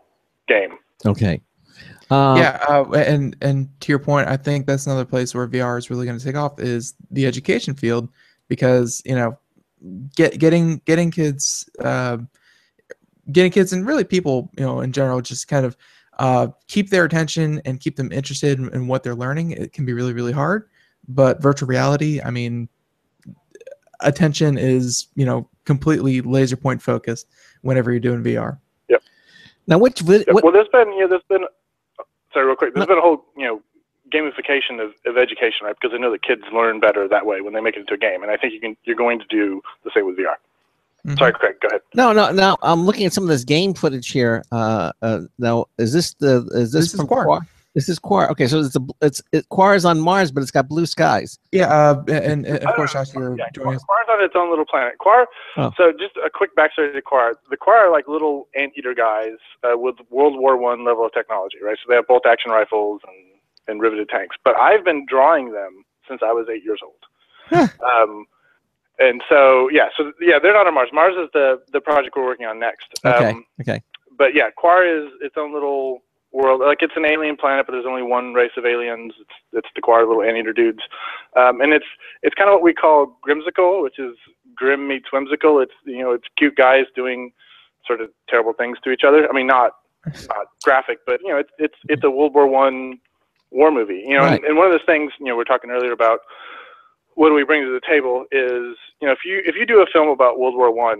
game. Okay. And to your point, I think that's another place where VR is really going to take off is the education field, because you know, getting kids and really people, you know, in general, just kind of keep their attention and keep them interested in what they're learning. It can be really, really hard. But virtual reality, I mean, attention is, you know, completely laser point focused whenever you're doing VR. Yep. Now, well, there's been sorry, real quick. There's been a whole, you know, gamification of education, right? Because I know that kids learn better that way when they make it into a game, and I think you're going to do the same with VR. Mm-hmm. Sorry, Craig, go ahead. No. I'm looking at some of this game footage here. Now, is this from Quar? This is Quar. Okay, so Quar is on Mars, but it's got blue skies. Yeah, and of course, Josh, you're joining us. Quar's on its own little planet. Quar. Oh. So just a quick backstory to Quar. The Quar are like little anteater guys with World War I level of technology, right? So they have bolt action rifles and riveted tanks. But I've been drawing them since I was 8 years old. And so they're not on Mars. Mars is the project we're working on next. Okay. But yeah, Quar is its own little world. Like, it's an alien planet, but there's only one race of aliens. It's the Quar, little anteater dudes, and it's kind of what we call Grimsicle, which is grim meets whimsical. It's, you know, it's cute guys doing sort of terrible things to each other. I mean, not graphic, but you know, it's a World War I war movie. You know, right. and one of those things, you know, we're talking earlier about what do we bring to the table is, you know, if you do a film about World War I,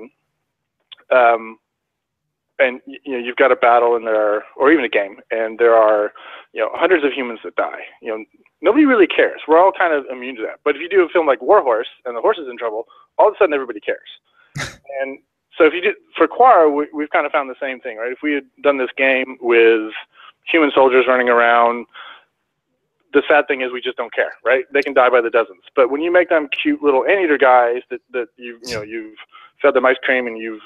and you know, you've got a battle and or even a game, and there are, you know, hundreds of humans that die. You know, nobody really cares. We're all kind of immune to that. But if you do a film like War Horse and the horse is in trouble, all of a sudden everybody cares. And so if you do for Quar, we've kind of found the same thing, right? If we had done this game with human soldiers running around, the sad thing is we just don't care, right? They can die by the dozens. But when you make them cute little anteater guys that you've fed them ice cream and you've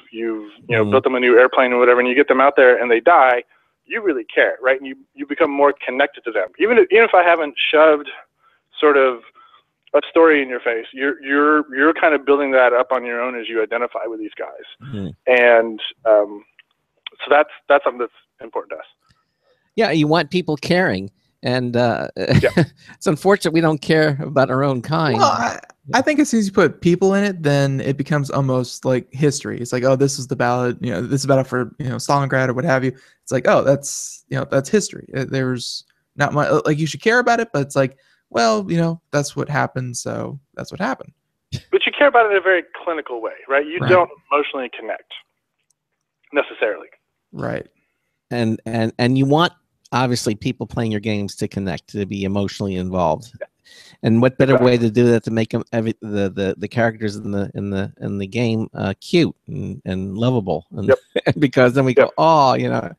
built them a new airplane or whatever, and you get them out there and they die, you really care, right? And you become more connected to them. Even if I haven't shoved sort of a story in your face, you're kind of building that up on your own as you identify with these guys. Mm-hmm. And so that's something that's important to us. Yeah, you want people caring. And it's unfortunate we don't care about our own kind. Well, I think as soon as you put people in it, then it becomes almost like history. It's like, oh, this is the battle, you know, this is a battle for, you know, Stalingrad or what have you. It's like, oh, that's history. There's not much, like, you should care about it, but it's like, well, you know, that's what happened, so that's what happened. But you care about it in a very clinical way, right? You don't emotionally connect necessarily. Right. And you want, obviously, people playing your games to connect, to be emotionally involved. Yeah. And what better way to do that to make them the characters in the game cute and lovable, and because then we go, oh, you know,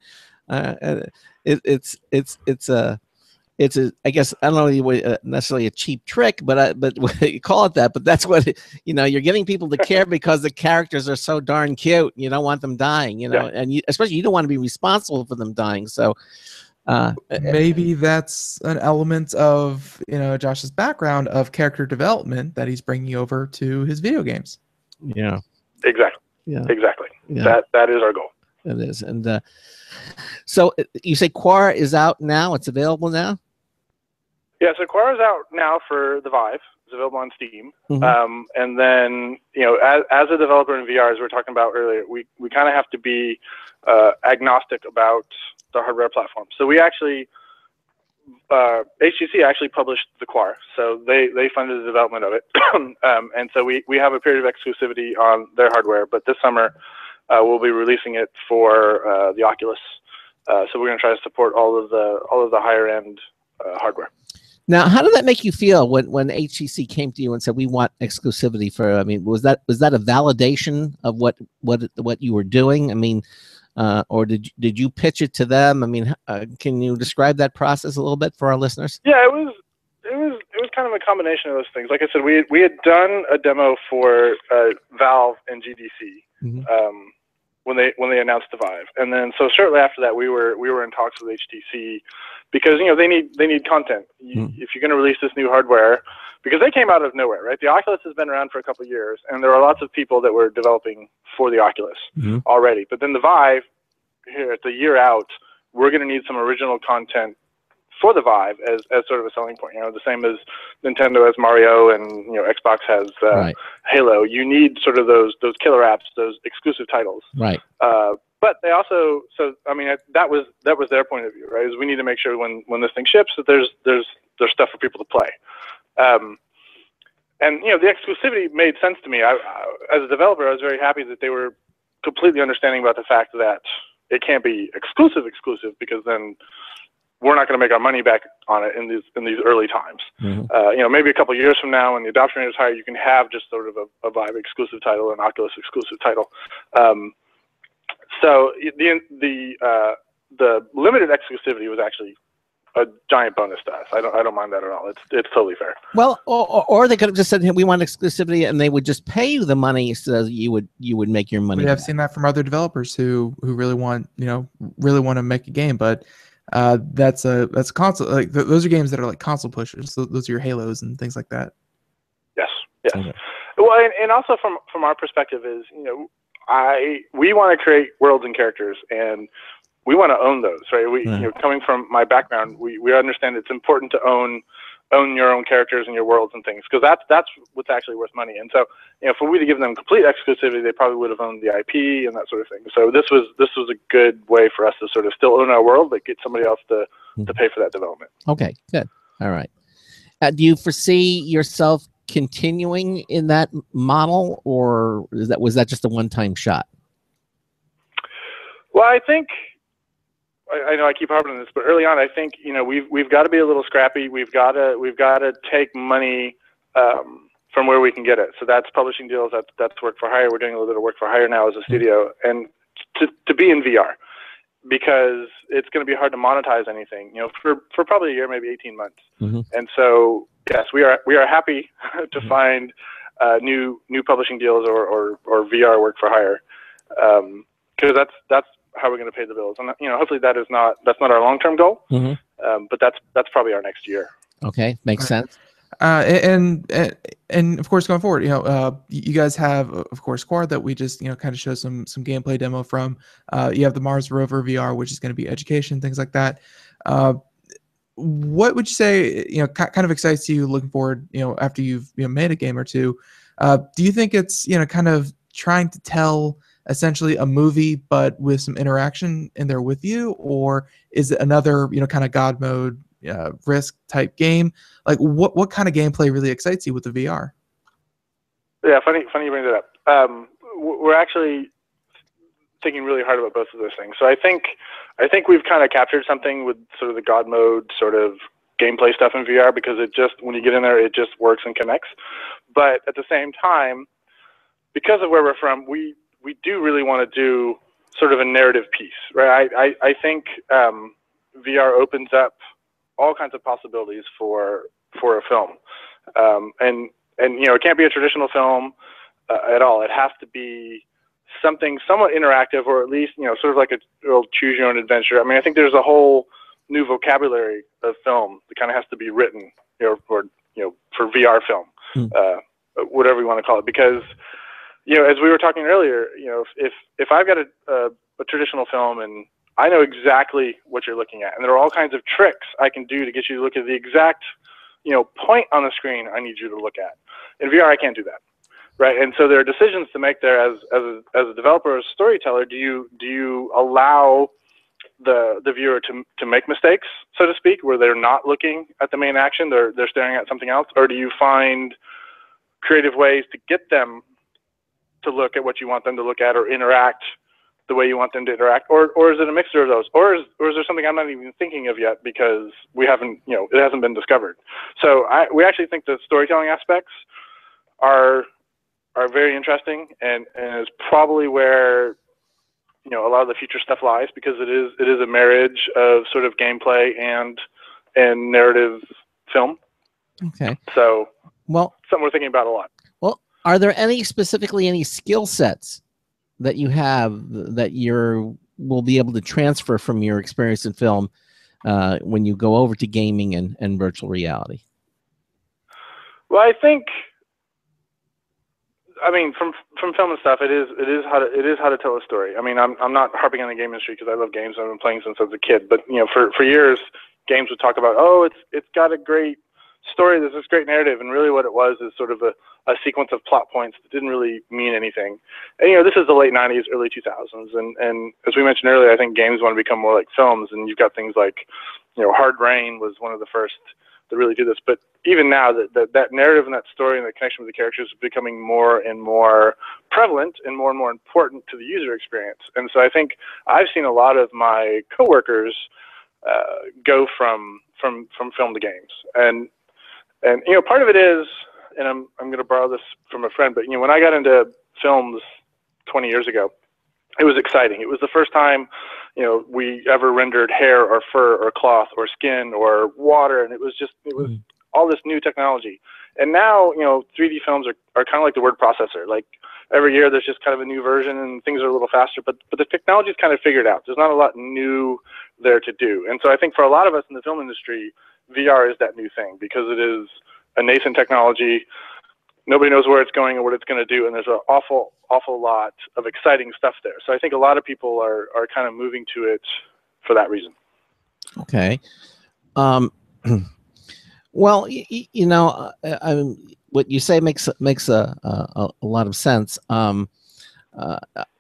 it's a I guess I don't know necessarily a cheap trick, but you call it that. But that's what you're getting people to care because the characters are so darn cute. You don't want them dying, and especially you don't want to be responsible for them dying. So. Maybe that's an element of Josh's background of character development that he's bringing over to his video games. Yeah, exactly. Yeah, exactly. Yeah. That is our goal. It is, and so you say Quar is out now. It's available now. Yeah, so Quora is out now for the Vive. It's available on Steam. Mhm. And then, as a developer in VR, as we were talking about earlier, we kind of have to be agnostic about the hardware platform. So we actually, HTC actually published the Quora, so they funded the development of it. And so we have a period of exclusivity on their hardware, but this summer we'll be releasing it for the Oculus. So we're going to try to support all of the higher end hardware. Now, how did that make you feel when HTC came to you and said, "We want exclusivity for"? I mean, was that a validation of what you were doing? I mean, or did you pitch it to them? I mean, can you describe that process a little bit for our listeners? Yeah, it was kind of a combination of those things. Like I said, we had done a demo for Valve and GDC when they announced the Vive, and then so shortly after that, we were in talks with HTC because they need content. If you're going to release this new hardware, because they came out of nowhere, right? The Oculus has been around for a couple of years, and there are lots of people that were developing for the Oculus already. But then the Vive, here at the year out, we're going to need some original content for the Vive as sort of a selling point. The same as Nintendo has Mario, and Xbox has Halo. You need sort of those killer apps, those exclusive titles. Right. But they also, that was their point of view, right? Is we need to make sure when this thing ships that there's stuff for people to play. And the exclusivity made sense to me. As a developer, I was very happy that they were completely understanding about the fact that it can't be exclusive because then we're not going to make our money back on it in these early times. Maybe a couple of years from now, when the adoption rate is higher, you can have just sort of a Vive exclusive title, an Oculus exclusive title. So the limited exclusivity was actually a giant bonus to us. I don't mind that at all. It's totally fair. Well, or they could have just said, "Hey, we want exclusivity," and they would just pay you the money so that you would make your money. We have seen that from other developers who really want to make a game, but that's a console. Like those are games that are like console pushers. So those are your Halos and things like that. Yes. Okay. Well, and also from our perspective is we want to create worlds and characters, and we want to own those, right? Coming from my background, we understand it's important to own your own characters and your worlds and things, because that's what's actually worth money. And so, for we to give them complete exclusivity, they probably would have owned the IP and that sort of thing. So this was a good way for us to sort of still own our world, but get somebody else to pay for that development. Okay, good. All right. Do you foresee yourself continuing in that model, or was that just a one-time shot? Well, I think I know I keep harping on this, but early on, I think we've got to be a little scrappy. We've got to take money from where we can get it. So that's publishing deals. That's work for hire. We're doing a little bit of work for hire now as a studio, and to be in VR, because it's going to be hard to monetize anything. For probably a year, maybe 18 months. And so yes, we are happy to find new publishing deals or VR work for hire, because that's how we're going to pay the bills. And hopefully that's not our long-term goal, but that's probably our next year. Okay, makes sense. And of course, going forward, you guys have, of course, Quora that we just kind of show some gameplay demo from. You have the Mars Rover VR, which is going to be education, things like that. What would you say kind of excites you looking forward? After you've made a game or two, do you think it's kind of trying to tell essentially a movie but with some interaction in there with you, or is it another kind of God mode Risk type game? Like what kind of gameplay really excites you with the VR? Yeah, funny you bring that up. We're actually thinking really hard about both of those things. So I think we've kind of captured something with sort of the God mode sort of gameplay stuff in VR, because it just, when you get in there, it just works and connects. But at the same time, because of where we're from, we do really want to do sort of a narrative piece, right? I think VR opens up all kinds of possibilities for a film, and it can't be a traditional film at all. It has to be something somewhat interactive, or at least sort of like a little choose your own adventure. I mean, I think there's a whole new vocabulary of film that kind of has to be written, for VR film, whatever you want to call it, because as we were talking earlier, if I've got a traditional film and I know exactly what you're looking at, and there are all kinds of tricks I can do to get you to look at the exact point on the screen I need you to look at. In VR, I can't do that, right? And so there are decisions to make there as a developer or a storyteller. Do you allow the viewer to make mistakes, so to speak, where they're not looking at the main action, they're staring at something else, or do you find creative ways to get them to look at what you want them to look at or interact the way you want them to interact, or is it a mixture of those, or is there something I'm not even thinking of yet because we haven't, it hasn't been discovered? So we actually think the storytelling aspects are very interesting, and is probably where a lot of the future stuff lies, because it is a marriage of sort of gameplay and narrative film. Okay. So something we're thinking about a lot. Well, are there any skill sets that you have that will be able to transfer from your experience in film when you go over to gaming and virtual reality? Well, I think, from film and stuff, it is how to tell a story. I'm not harping on the game industry because I love games. I've been playing since I was a kid. But for years, games would talk about, it's got a great story. There's this great narrative, and really what it was is sort of a sequence of plot points that didn't really mean anything. And this is the late '90s, early 2000s, and as we mentioned earlier, I think games want to become more like films. And you've got things like, Hard Rain was one of the first to really do this. But even now, that narrative and that story and the connection with the characters is becoming more and more prevalent and more important to the user experience. And so I think I've seen a lot of my coworkers go from film to games. And part of it is, and I'm going to borrow this from a friend, but when I got into films 20 years ago, it was exciting. It was the first time we ever rendered hair or fur or cloth or skin or water, and it was all this new technology. And now 3D films are kind of like the word processor. Like every year there's just kind of a new version and things are a little faster, but the technology's kind of figured out. There's not a lot new there to do. And so I think for a lot of us in the film industry, VR is that new thing, because it is a nascent technology. Nobody knows where it's going or what it's going to do, and there's an awful lot of exciting stuff there. So I think a lot of people are kind of moving to it for that reason. Okay. Well, what you say makes a lot of sense.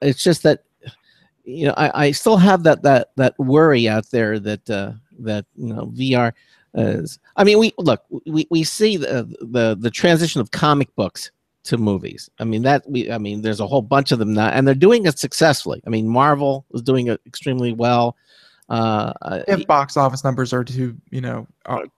It's just that I still have that worry out there that VR is. We see the transition of comic books to movies. There's a whole bunch of them now, and they're doing it successfully. Marvel is doing it extremely well. If box office numbers are to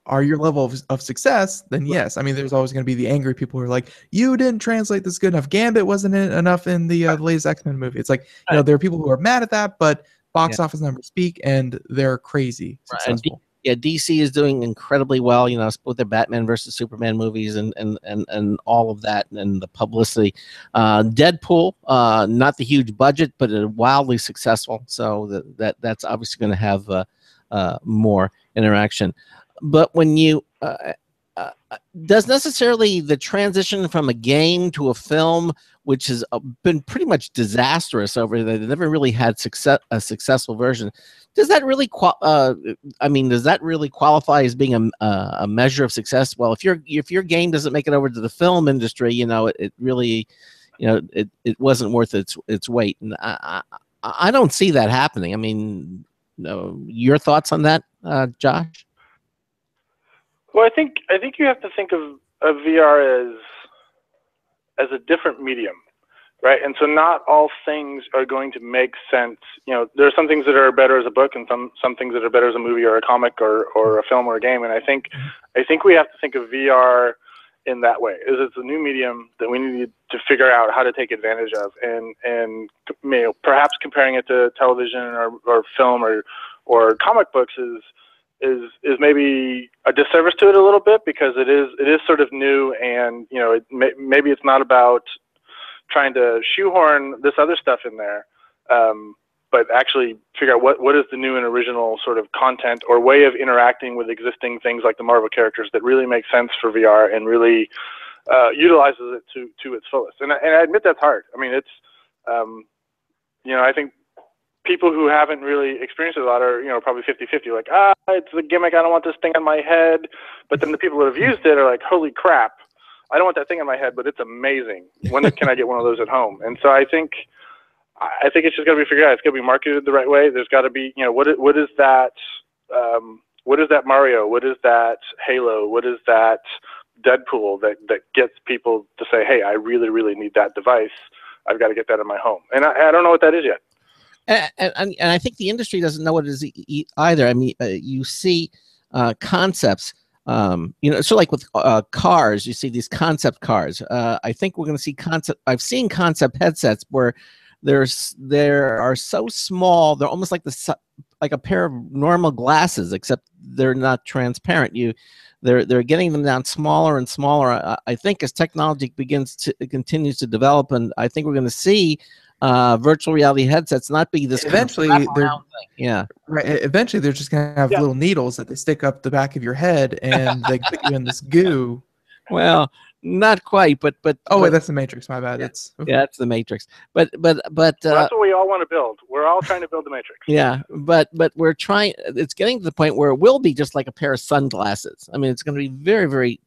are your level of success, then yes. There's always going to be the angry people who are like, you didn't translate this good enough. Gambit wasn't enough in the latest X-Men movie. It's like, there are people who are mad at that, but box office numbers speak, and they're crazy successful. DC is doing incredibly well, with their Batman versus Superman movies and all of that, and the publicity. Deadpool, not the huge budget, but wildly successful. So that's obviously going to have more interaction. But when you does necessarily the transition from a game to a film, which has been pretty much disastrous over there, they never really had a successful version. Does that really qualify as being a measure of success? Well, if your game doesn't make it over to the film industry, it really, it wasn't worth its weight. And I don't see that happening. Your thoughts on that, Josh? Well, I think you have to think of VR as a different medium, right? And so not all things are going to make sense. There are some things that are better as a book, and some things that are better as a movie or a comic or a film or a game. And I think we have to think of VR in that way. It's a new medium that we need to figure out how to take advantage of, and perhaps comparing it to television or film or comic books is maybe a disservice to it a little bit, because it is sort of new, and maybe it's not about trying to shoehorn this other stuff in there, but actually figure out what is the new and original sort of content or way of interacting with existing things like the Marvel characters that really makes sense for VR and really utilizes it to its fullest. And I admit that's hard. It's I think people who haven't really experienced it a lot are, probably 50-50, like, it's a gimmick, I don't want this thing on my head. But then the people that have used it are like, holy crap, I don't want that thing on my head, but it's amazing. When can I get one of those at home? And so I think it's just got to be figured out. It's got to be marketed the right way. There's got to be, what is that Mario? What is that Halo? What is that Deadpool that gets people to say, hey, I really, really need that device. I've got to get that in my home. And I don't know what that is yet. And I think the industry doesn't know what it is either. I mean, you see concepts, so like with cars, you see these concept cars. I think we're going to see I've seen concept headsets where they are so small, they're almost like like a pair of normal glasses, except they're not transparent. They're getting them down smaller and smaller. I think as technology continues to develop, and I think we're going to see virtual reality headsets not be this eventually kind of thing. Yeah, right. Eventually they're just gonna have little needles that they stick up the back of your head, and they put you in this goo. Well, not quite, but wait, that's the Matrix. My bad. Yeah, that's the Matrix. But that's what we all want to build. We're all trying to build the Matrix. Yeah, but we're trying. It's getting to the point where it will be just like a pair of sunglasses. I mean, it's going to be very, very,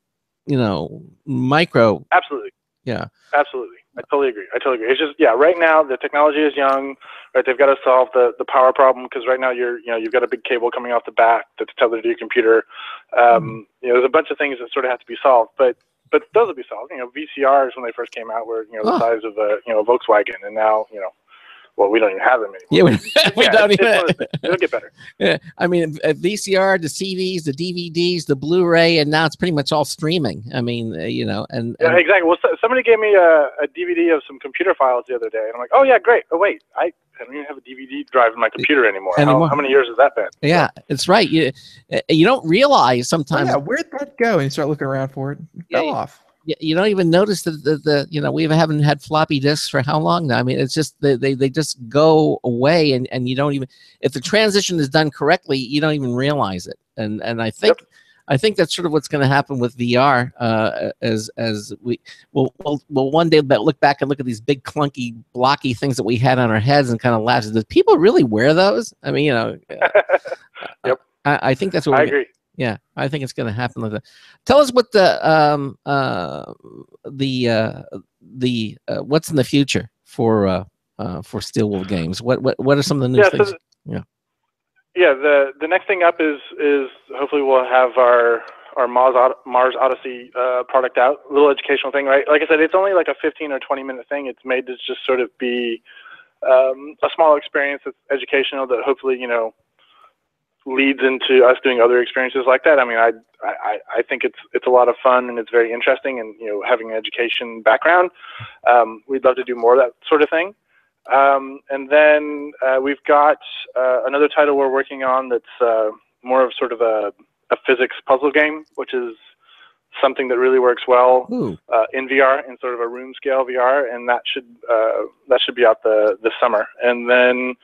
micro. Absolutely. Yeah. Absolutely. I totally agree. It's just, right now the technology is young, right? They've got to solve the power problem, because right now you've got a big cable coming off the back that's tethered to your computer. There's a bunch of things that sort of have to be solved, but those will be solved. VCRs when they first came out were the size of a Volkswagen, and now well, we don't even have them anymore. Yeah, we don't even. It'll get better. Yeah, I mean, VCR, the CDs, the DVDs, the Blu-ray, and now it's pretty much all streaming. I mean, and yeah, exactly. Well, somebody gave me a DVD of some computer files the other day, and I'm like, oh yeah, great. Oh wait, I don't even have a DVD drive in my computer anymore. How many years has that been? Yeah, it's right. You don't realize sometimes. Yeah, where'd that go? And you start looking around for it. It fell off. You don't even notice that we haven't had floppy disks for how long now. I mean, it's just they just go away, and you don't even, if the transition is done correctly, you don't even realize it. And I think I think that's sort of what's going to happen with VR as we will one day look back and look at these big clunky blocky things that we had on our heads and kind of laugh. Did people really wear those? I mean, Yep. I think that's what I agree. Yeah, I think it's going to happen like that. Tell us what the what's in the future for Steel Wool Games. What are some of the new things? The next thing up is hopefully we'll have our Mars Odyssey product out. A little educational thing, right? Like I said, it's only like a 15 or 20 minute thing. It's made to just sort of be a small experience that's educational that hopefully leads into us doing other experiences like that. I mean, I think it's a lot of fun and it's very interesting, and having an education background, we'd love to do more of that sort of thing. And then we've got another title we're working on that's more of sort of a physics puzzle game, which is something that really works well in VR, in sort of a room scale VR, and that should be out this summer. And then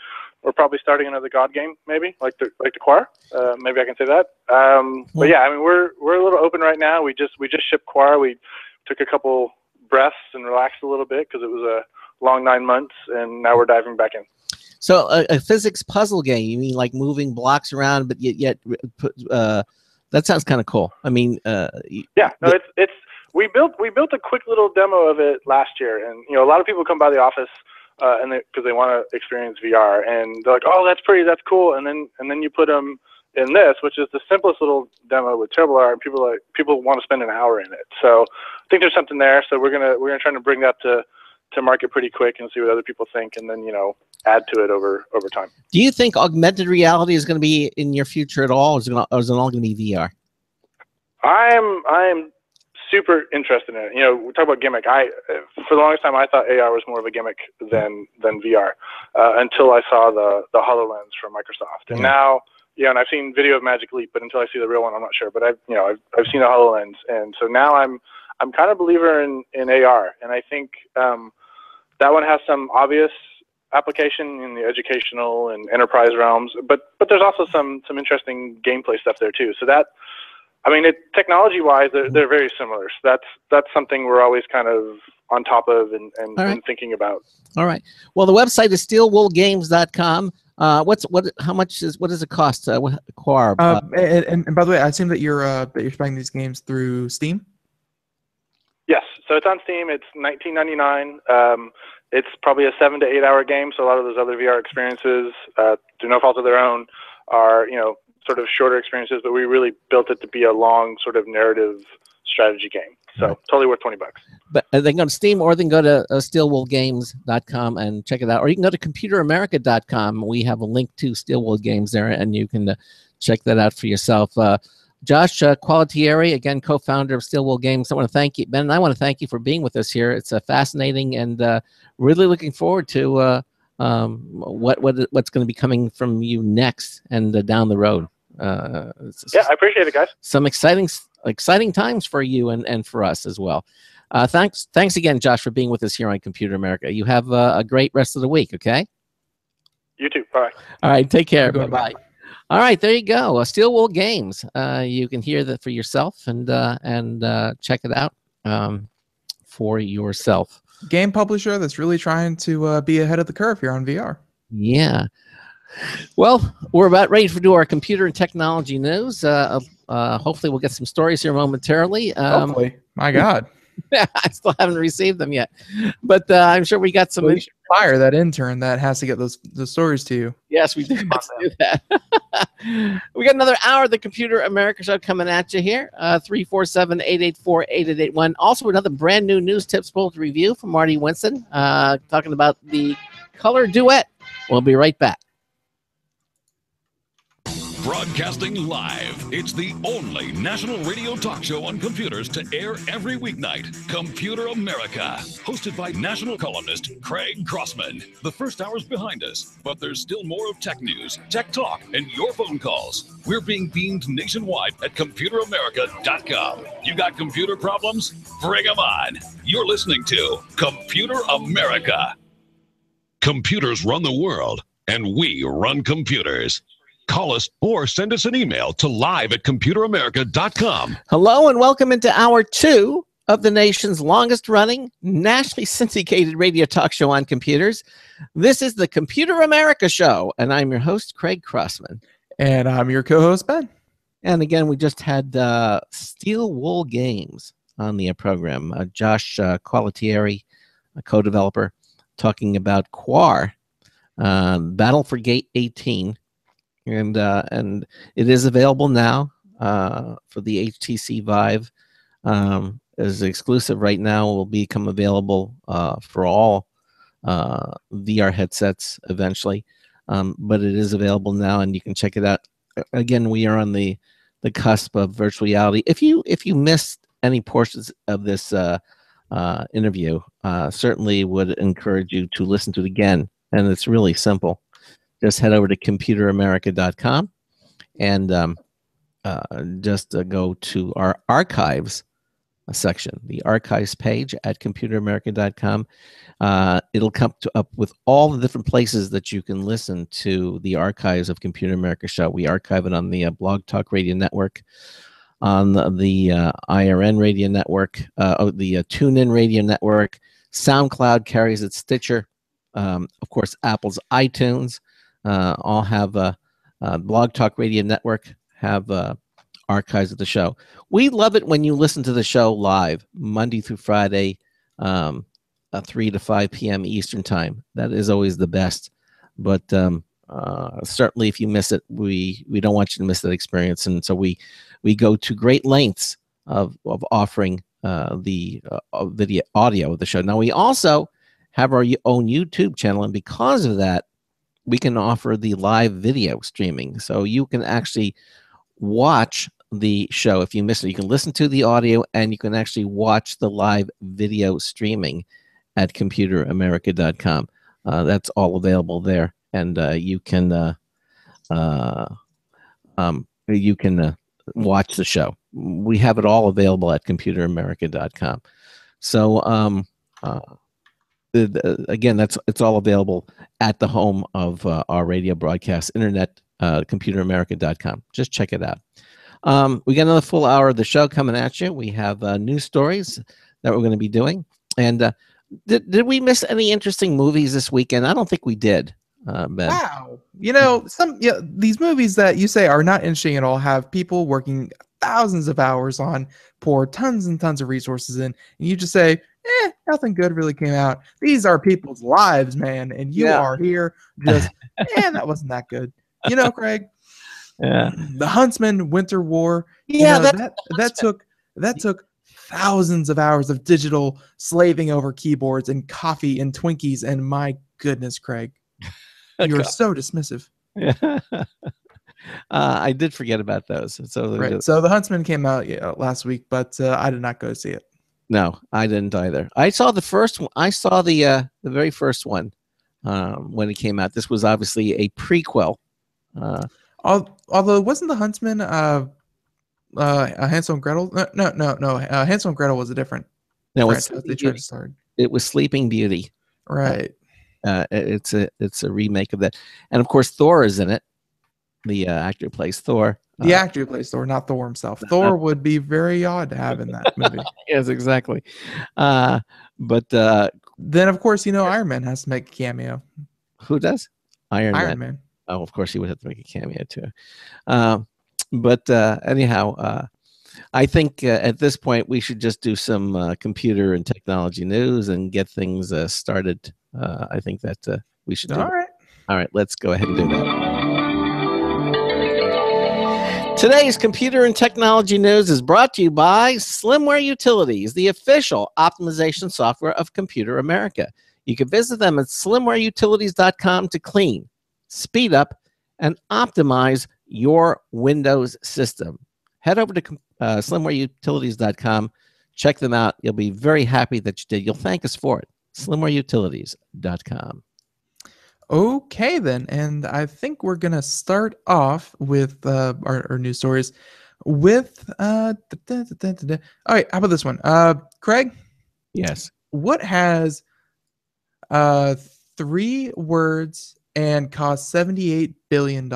we're probably starting another God game, maybe like the Quar. Maybe I can say that. But yeah, I mean, we're a little open right now. We just shipped Quar. We took a couple breaths and relaxed a little bit because it was a long 9 months, and now we're diving back in. So a physics puzzle game? You mean like moving blocks around, but yet that sounds kind of cool. I mean, yeah, no, it's we built a quick little demo of it last year, and a lot of people come by the office. And because they want to experience VR, and they're like, "Oh, that's pretty, that's cool." And then you put them in this, which is the simplest little demo with Terrible Art, and people want to spend an hour in it. So I think there's something there. So we're gonna try to bring that to market pretty quick and see what other people think, and then add to it over time. Do you think augmented reality is going to be in your future at all, or is it all going to be VR? I'm super interested in it. We talk about gimmick. For the longest time, I thought AR was more of a gimmick than VR, until I saw the HoloLens from Microsoft. And now, and I've seen video of Magic Leap, but until I see the real one, I'm not sure. But I've seen the HoloLens, and so now I'm kind of a believer in AR, and I think that one has some obvious application in the educational and enterprise realms, but there's also some interesting gameplay stuff there too. So that I mean, technology-wise, they're very similar. So that's something we're always kind of on top of and thinking about. All right. Well, the website is steelwoolgames.com. What does it cost? Quar? And by the way, I assume that you're playing these games through Steam. Yes. So it's on Steam. It's $19.99. It's probably a 7 to 8 hour game. So a lot of those other VR experiences, through no fault of their own, are sort of shorter experiences. But we really built it to be a long sort of narrative strategy game. So totally worth $20. But they can go to Steam, or they can go to steelwoolgames.com and check it out. Or you can go to computeramerica.com. We have a link to Steel Wool Games there, and you can check that out for yourself. Josh Qualitieri, again, co-founder of Steel Wool Games. I want to thank you, Ben, and I want to thank you for being with us here. It's fascinating, and really looking forward to what's going to be coming from you next and down the road. I appreciate it, guys. Some exciting times for you and for us as well. Thanks again, Josh, for being with us here on Computer America. You have a great rest of the week, okay? You too. Bye. All right, take care. Bye-bye. All right, there you go. Steel Wool Games. You can hear that for yourself and check it out for yourself. Game publisher that's really trying to be ahead of the curve here on VR. Yeah. Well, we're about ready to do our computer and technology news. Hopefully, we'll get some stories here momentarily. Hopefully. My God. I still haven't received them yet, but I'm sure we got some. Well, you should fire that intern that has to get those stories to you. Yes, we do. Let's do that. We got another hour of the Computer America Show coming at you here. 347-884-8881. Also, another brand new news tips poll to review from Marty Winston, talking about the color duet. We'll be right back. Broadcasting live, it's the only national radio talk show on computers to air every weeknight. Computer America, hosted by national columnist Craig Crossman. The first hour's behind us, but there's still more of tech news, tech talk, and your phone calls. We're being beamed nationwide at ComputerAmerica.com. You got computer problems? Bring them on. You're listening to Computer America. Computers run the world, and we run computers. Call us or send us an email to live@computeramerica.com. Hello and welcome into hour 2 of the nation's longest running, nationally syndicated radio talk show on computers. This is the Computer America Show, and I'm your host, Craig Crossman. And I'm your co-host, Ben. And again, we just had Steel Wool Games on the program. Josh Qualitieri, a co-developer, talking about Quar, Battle for Gate 18. And it is available now for the HTC Vive. Is exclusive right now. Will become available for all VR headsets eventually, but it is available now, and you can check it out. Again, we are on the cusp of virtual reality. If you missed any portions of this interview, certainly would encourage you to listen to it again. And it's really simple. Just head over to ComputerAmerica.com and just go to our archives section, the archives page at ComputerAmerica.com. It'll come up with all the different places that you can listen to the archives of Computer America Show. We archive it on the Blog Talk Radio Network, on the IRN Radio Network, the TuneIn Radio Network. SoundCloud carries its Stitcher. Of course, Apple's iTunes. All have Blog Talk Radio Network have archives of the show. We love it when you listen to the show live, Monday through Friday, 3 to 5 p.m. Eastern Time. That is always the best. But certainly, if you miss it, we don't want you to miss that experience. And so we go to great lengths of offering the video audio of the show. Now we also have our own YouTube channel, and because of that, we can offer the live video streaming. So you can actually watch the show if you miss it. You can listen to the audio, and you can actually watch the live video streaming at ComputerAmerica.com. That's all available there, and you can watch the show. We have it all available at ComputerAmerica.com. So again, it's all available at the home of our radio broadcast, internet, ComputerAmerica.com. Just check it out. We got another full hour of the show coming at you. We have news stories that we're going to be doing. And did we miss any interesting movies this weekend? I don't think we did, Ben. Wow. These movies that you say are not interesting at all have people working thousands of hours on, pour tons and tons of resources in, and you just say, nothing good really came out. These are people's lives, man, and you are here just, that wasn't that good. Craig. Yeah. The Huntsman Winter War. Yeah, that took thousands of hours of digital slaving over keyboards and coffee and Twinkies, and my goodness, Craig, you're so dismissive. Yeah. I did forget about those. So the Huntsman came out last week, but I did not go see it. No, I didn't either. I saw the first one. I saw the very first one when it came out. This was obviously a prequel. Although wasn't the Huntsman Hansel and Gretel? No. Hansel and Gretel was a different. No, it was Sleeping Beauty. Right. It's a remake of that, and of course Thor is in it. The actor who plays Thor. The actor who plays Thor, not Thor himself. Thor would be very odd to have in that movie. Yes, exactly. But then, of course, Iron Man has to make a cameo. Who does? Iron Man. Oh, of course, he would have to make a cameo too. But anyhow, I think at this point we should just do some computer and technology news and get things started. I think that we should do. All right. All right, let's go ahead and do that. Today's computer and technology news is brought to you by Slimware Utilities, the official optimization software of Computer America. You can visit them at slimwareutilities.com to clean, speed up, and optimize your Windows system. Head over to slimwareutilities.com. Check them out. You'll be very happy that you did. You'll thank us for it. slimwareutilities.com. Okay, then. And I think we're going to start off with our news stories with... All right, how about this one? Craig? Yes. What has 3 words and cost $78 billion?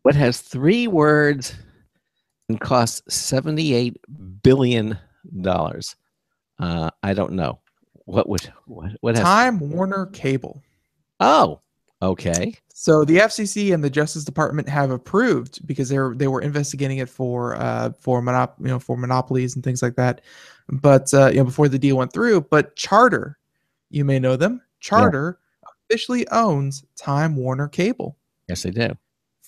What has 3 words and costs $78 billion? I don't know. What has Time Warner Cable. Oh, okay. So the FCC and the Justice Department have approved, because they were investigating it for monopolies and things like that. But before the deal went through, but Charter, you may know them. Charter officially owns Time Warner Cable. Yes, they do.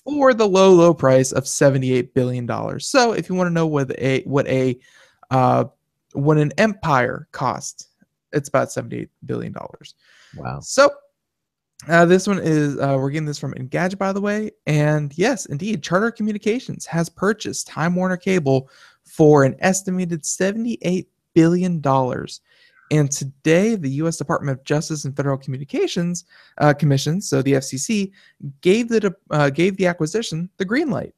For the low price of $78 billion. So if you want to know what an empire costs, it's about $78 billion. Wow. So this one is, we're getting this from Engadget, by the way. And yes, indeed, Charter Communications has purchased Time Warner Cable for an estimated $78 billion. And today, the U.S. Department of Justice and Federal Communications Commission, so the FCC, gave the acquisition the green light.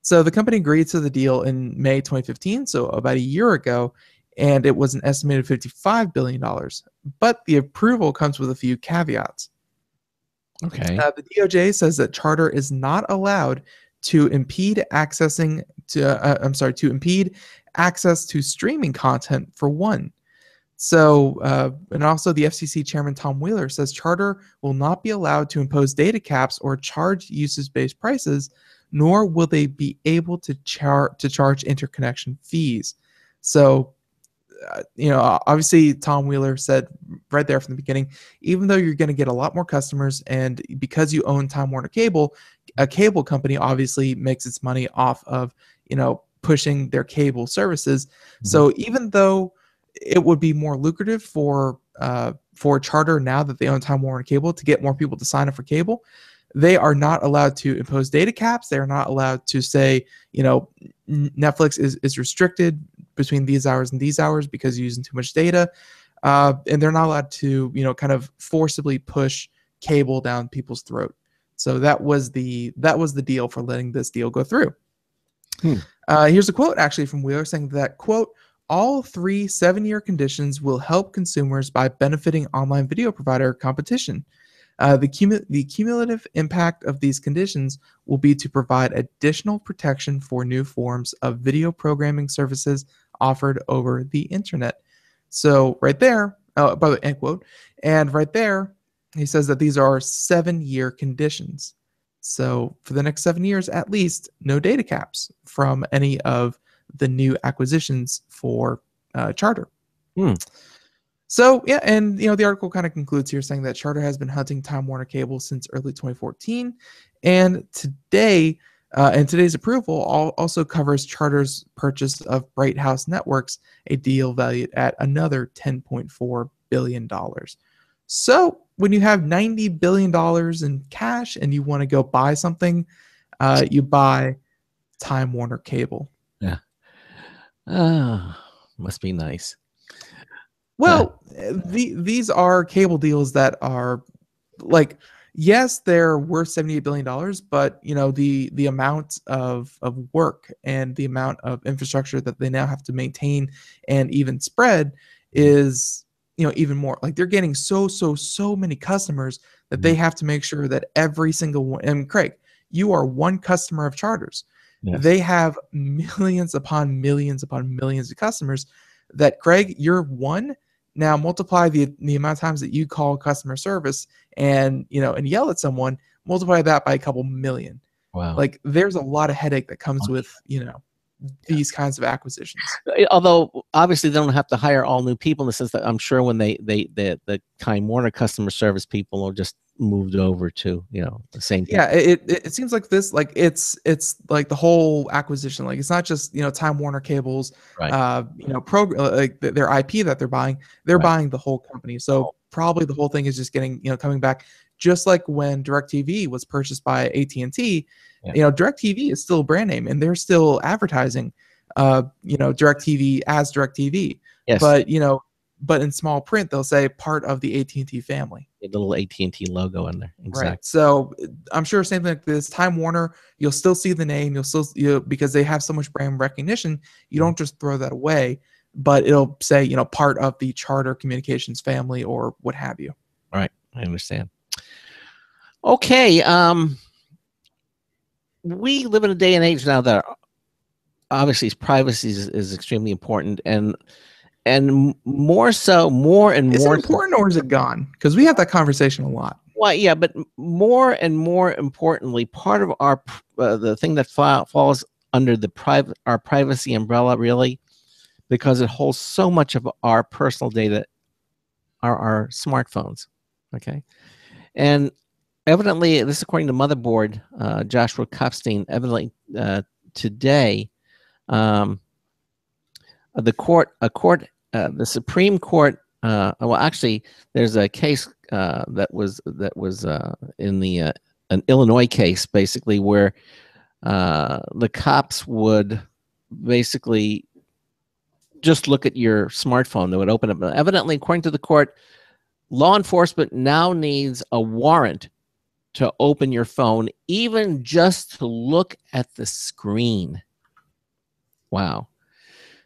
So the company agreed to the deal in May 2015, so about a year ago, and it was an estimated $55 billion. But the approval comes with a few caveats. Okay. The DOJ says that Charter is not allowed to impede access to streaming content, for one. So, and also the FCC Chairman Tom Wheeler says Charter will not be allowed to impose data caps or charge usage-based prices, nor will they be able to charge interconnection fees. So, obviously Tom Wheeler said right there from the beginning, even though you're going to get a lot more customers, and because you own Time Warner Cable, a cable company obviously makes its money off of, pushing their cable services. Mm-hmm. So even though it would be more lucrative for Charter, now that they own Time Warner Cable, to get more people to sign up for cable, they are not allowed to impose data caps. They are not allowed to say, Netflix is restricted between these hours and these hours because you're using too much data. And they're not allowed to, kind of forcibly push cable down people's throat. So that was the deal for letting this deal go through. Here's a quote actually from Wheeler saying that, quote, all 3 7-year conditions will help consumers by benefiting online video provider competition. The cumulative impact of these conditions will be to provide additional protection for new forms of video programming services offered over the internet. So right there, by the end quote, and right there, he says that these are 7-year conditions. So for the next 7 years, at least, no data caps from any of the new acquisitions for Charter. So yeah, and the article kind of concludes here saying that Charter has been hunting Time Warner Cable since early 2014, and today's approval also covers Charter's purchase of Bright House Networks, a deal valued at another $10.4 billion. So when you have $90 billion in cash and you want to go buy something, you buy Time Warner Cable. Yeah. Must be nice. Well, these are cable deals that are like, yes, they're worth $78 billion, but the amount of work and the amount of infrastructure that they now have to maintain and even spread is even more. Like, they're getting so many customers that they have to make sure that every single one. And Craig, you are one customer of Charter's. Yes. They have millions upon millions upon millions of customers that, Craig, you're one. Now multiply the amount of times that you call customer service and yell at someone, multiply that by a couple million. Wow. Like, there's a lot of headache that comes with these kinds of acquisitions. Although obviously they don't have to hire all new people, in the sense that I'm sure when the Time Warner customer service people are just moved over to the same thing. Yeah, it seems like this, like it's like the whole acquisition, like it's not just Time Warner Cable's right. Like their IP that they're buying, they're buying the whole company. So probably the whole thing is just getting coming back, just like when DirecTV was purchased by AT&T. DirecTV is still a brand name and they're still advertising DirecTV as DirecTV. Yes. But in small print they'll say part of the AT&T family. A little AT&T logo in there. Exactly. Right. So I'm sure same thing like this. Time Warner, you'll still see the name, you'll still because they have so much brand recognition, you don't just throw that away, but it'll say part of the Charter Communications family or what have you. All right. I understand. Okay. We live in a day and age now that obviously privacy is extremely important, and more and more. Is it important or is it gone? Because we have that conversation a lot. Well, yeah, but more and more importantly, part of our the thing that falls under our privacy umbrella, really, because it holds so much of our personal data, are our smartphones. Okay, and evidently, this is according to Motherboard, Joshua Kopstein, evidently today, the Supreme Court. Well, actually, there's a case that was in an Illinois case, basically, where the cops would basically just look at your smartphone. They would open up. Evidently, according to the court, law enforcement now needs a warrant to open your phone, even just to look at the screen. Wow.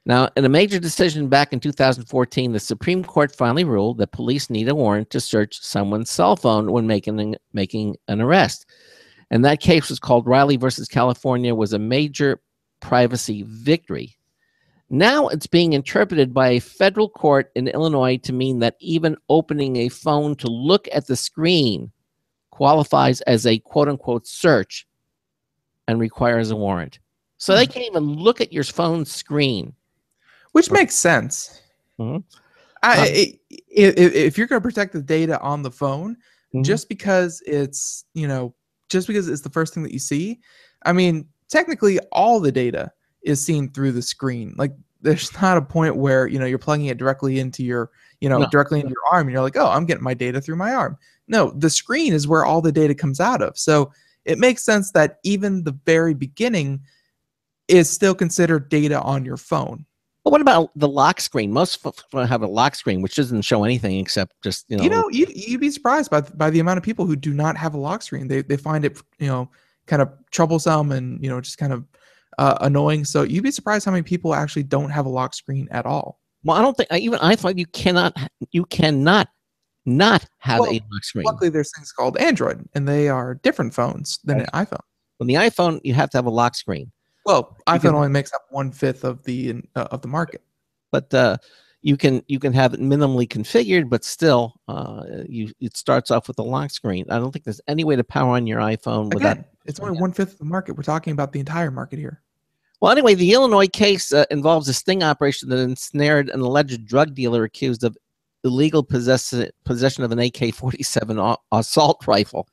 Now, in a major decision back in 2014, the Supreme Court finally ruled that police need a warrant to search someone's cell phone when making an arrest. And that case was called Riley versus California, was a major privacy victory. Now it's being interpreted by a federal court in Illinois to mean that even opening a phone to look at the screen qualifies as a quote-unquote search and requires a warrant. So they can't even look at your phone screen. Which makes sense. Mm-hmm. If you're going to protect the data on the phone, just because it's the first thing that you see, I mean, technically all the data is seen through the screen. Like, there's not a point where you're plugging it directly into your directly into your arm and you're like, oh, I'm getting my data through my arm. No, the screen is where all the data comes out of. So it makes sense that even the very beginning is still considered data on your phone. But what about the lock screen? Most folks have a lock screen, which doesn't show anything except just you'd be surprised by the amount of people who do not have a lock screen. They find it kind of troublesome and just kind of annoying. So you'd be surprised how many people actually don't have a lock screen at all. Well, I don't think I thought you cannot not have Well, a lock screen. Luckily, there's things called Android, and they are different phones than an iPhone. On the iPhone, you have to have a lock screen. Well, Because- iPhone only makes up 1/5 of the market. But you can have it minimally configured, but still, it starts off with a lock screen. I don't think there's any way to power on your iPhone without. Again, it's only 1/5 of the market. We're talking about the entire market here. Well, anyway, the Illinois case involves a sting operation that ensnared an alleged drug dealer accused of illegal possession of an AK-47 assault rifle.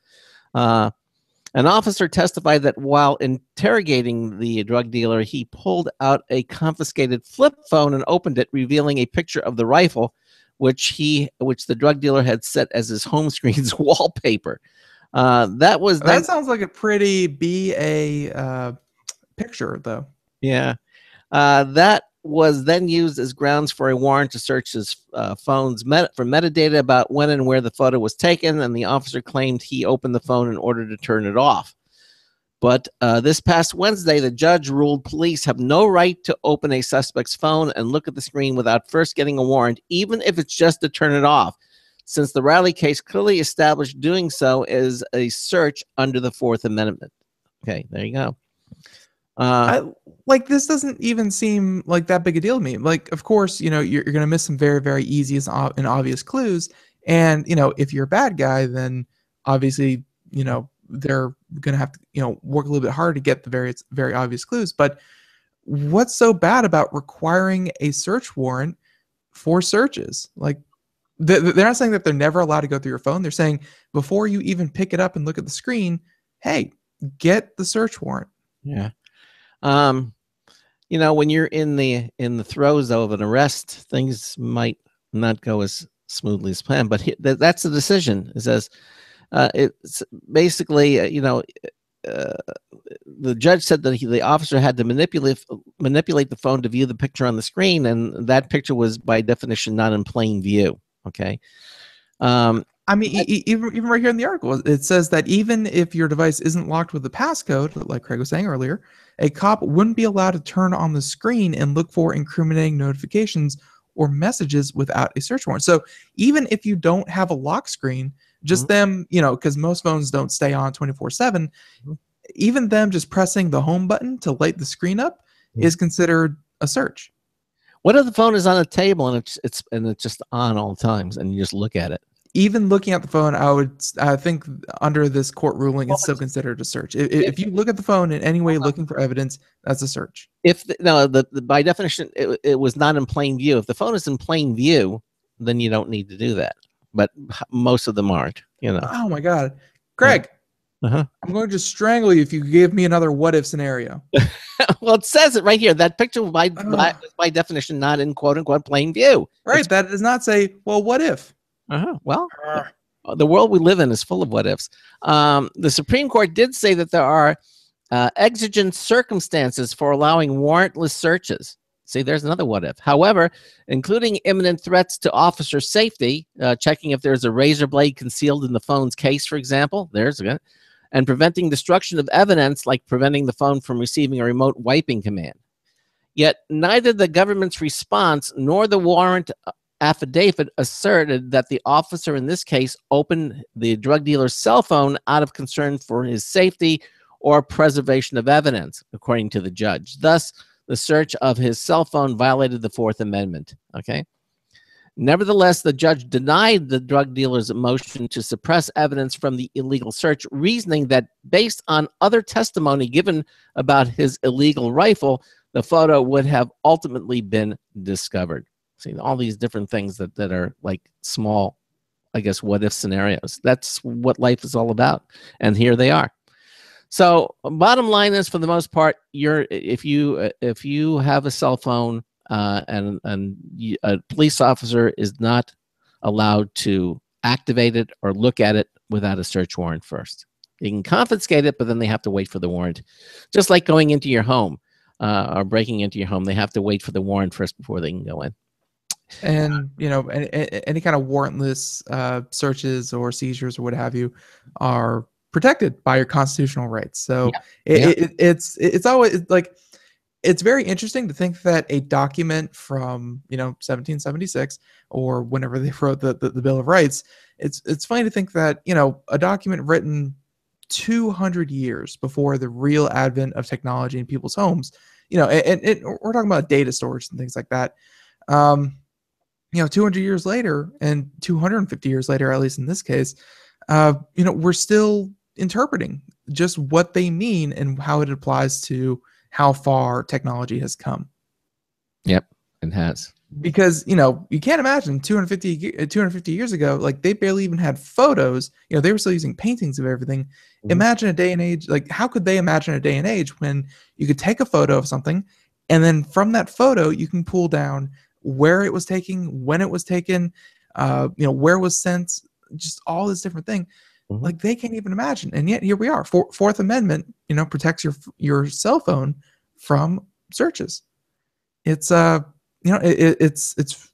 An officer testified that while interrogating the drug dealer, he pulled out a confiscated flip phone and opened it, revealing a picture of the rifle, which the drug dealer had set as his home screen's wallpaper. That sounds like a pretty BA picture, though. Yeah. That was then used as grounds for a warrant to search his phones for metadata about when and where the photo was taken, and the officer claimed he opened the phone in order to turn it off. But this past Wednesday, the judge ruled police have no right to open a suspect's phone and look at the screen without first getting a warrant, even if it's just to turn it off, since the Riley case clearly established doing so is a search under the Fourth Amendment. Okay, there you go. This doesn't even seem like that big a deal to me. Like, of course, you're going to miss some very, very easy and obvious clues. And, if you're a bad guy, then obviously, they're going to have to, work a little bit harder to get the very, very obvious clues. But what's so bad about requiring a search warrant for searches? Like, they're not saying that they're never allowed to go through your phone. They're saying before you even pick it up and look at the screen, hey, get the search warrant. Yeah. When you're in the throes of an arrest, things might not go as smoothly as planned, but that's the decision. It says, it's basically, the judge said that the officer had to manipulate the phone to view the picture on the screen, and that picture was by definition not in plain view. Okay. I mean, even right here in the article, it says that even if your device isn't locked with the passcode, like Craig was saying earlier, a cop wouldn't be allowed to turn on the screen and look for incriminating notifications or messages without a search warrant. So even if you don't have a lock screen, just them, because most phones don't stay on 24/7, even them just pressing the home button to light the screen up is considered a search. What if the phone is on a table and it's just on all the times and you just look at it? Even looking at the phone, I think under this court ruling, it's still considered a search. If you look at the phone in any way looking for evidence, that's a search. By definition, it was not in plain view. If the phone is in plain view, then you don't need to do that. But most of them aren't. Oh my God, Greg, I'm going to strangle you if you give me another what if scenario. Well, it says it right here. That picture was by definition not in quote unquote plain view. Right. That does not say, well, what if? Well, the world we live in is full of what ifs. The Supreme Court did say that there are exigent circumstances for allowing warrantless searches. See, there's another what if. However, including imminent threats to officer safety, checking if there's a razor blade concealed in the phone's case, for example, and preventing destruction of evidence, like preventing the phone from receiving a remote wiping command. Yet neither the government's response nor the warrant affidavit asserted that the officer in this case opened the drug dealer's cell phone out of concern for his safety or preservation of evidence, according to the judge. Thus, the search of his cell phone violated the Fourth Amendment. Okay. Nevertheless, the judge denied the drug dealer's motion to suppress evidence from the illegal search, reasoning that based on other testimony given about his illegal rifle, the photo would have ultimately been discovered. See, all these different things that are like small, I guess, what if scenarios. That's what life is all about. And here they are. So bottom line is, for the most part, if you have a cell phone and a police officer is not allowed to activate it or look at it without a search warrant first. They can confiscate it, but then they have to wait for the warrant. Just like going into your home or breaking into your home, they have to wait for the warrant first before they can go in. And any kind of warrantless searches or seizures or what have you are protected by your constitutional rights. So it's always like, it's very interesting to think that a document from 1776 or whenever they wrote the Bill of Rights, it's funny to think that a document written 200 years before the real advent of technology in people's homes, and we're talking about data storage and things like that. 200 years later and 250 years later, at least in this case, we're still interpreting just what they mean and how it applies to how far technology has come. Yep, it has. Because, you can't imagine 250 years ago, like they barely even had photos. They were still using paintings of everything. Mm-hmm. Imagine a day and age, like how could they imagine a day and age when you could take a photo of something and then from that photo, you can pull down where it was taken, when it was taken, where it was sent, just all this different thing. Mm-hmm. Like they can't even imagine. And yet here we are. Fourth Amendment, protects your cell phone from searches. It's it's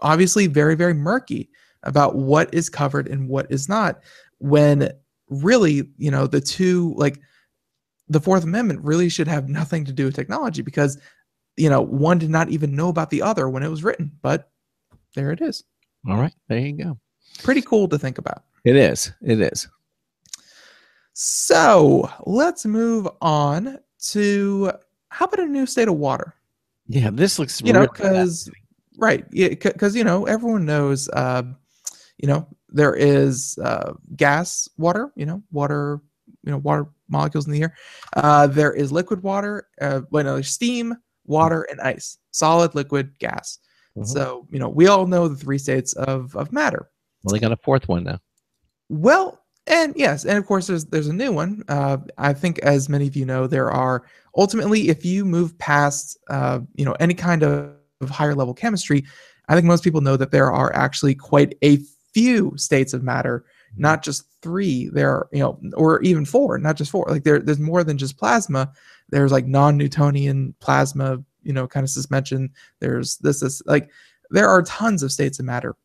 obviously very, very murky about what is covered and what is not, when really, the two, like the Fourth Amendment really should have nothing to do with technology because, one did not even know about the other when it was written, but there it is. All right, there you go. Pretty cool to think about. It is. It is. So let's move on to how about a new state of water? Yeah, this looks because right, because everyone knows, there is gas water, water, water molecules in the air. There is liquid water, there's steam, water, and ice, solid, liquid, gas. Mm-hmm. So we all know the three states of matter. Well, they got a fourth one now. Well, and yes, and of course there's a new one. I think, as many of you know, there are ultimately, if you move past any kind of higher level chemistry, I think most people know that there are actually quite a few states of matter, not just three. There are, or even four, not just four. Like there's more than just plasma. There's like non-Newtonian plasma, kind of suspension. There's this like there are tons of states of matter.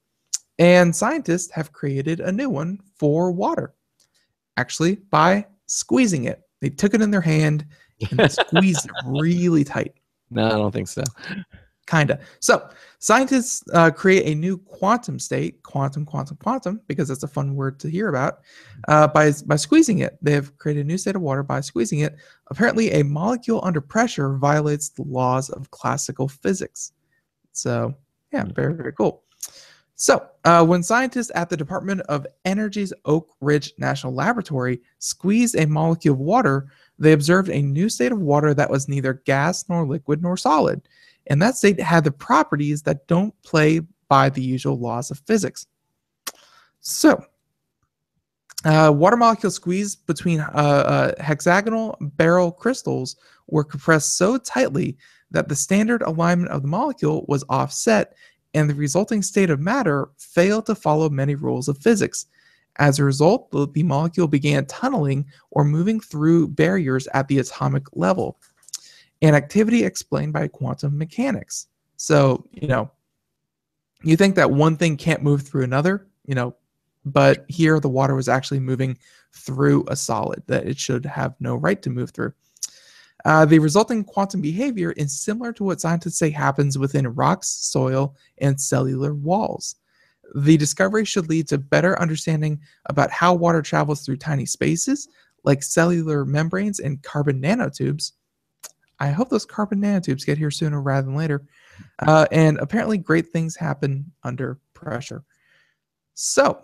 And scientists have created a new one for water, actually by squeezing it. They took it in their hand and they squeezed it really tight. No, I don't think so. Kinda. So scientists create a new quantum state, quantum, because that's a fun word to hear about, by squeezing it. They have created a new state of water by squeezing it. Apparently, a molecule under pressure violates the laws of classical physics. So, yeah, very, very cool. So, when scientists at the Department of Energy's Oak Ridge National Laboratory squeezed a molecule of water, they observed a new state of water that was neither gas nor liquid nor solid. And that state had the properties that don't play by the usual laws of physics. So, water molecules squeezed between hexagonal barrel crystals were compressed so tightly that the standard alignment of the molecule was offset, and the resulting state of matter failed to follow many rules of physics. As a result, the molecule began tunneling or moving through barriers at the atomic level, an activity explained by quantum mechanics. So, you think that one thing can't move through another, but here the water was actually moving through a solid that it should have no right to move through. The resulting quantum behavior is similar to what scientists say happens within rocks, soil, and cellular walls. The discovery should lead to better understanding about how water travels through tiny spaces, like cellular membranes and carbon nanotubes. I hope those carbon nanotubes get here sooner rather than later. And apparently great things happen under pressure. So,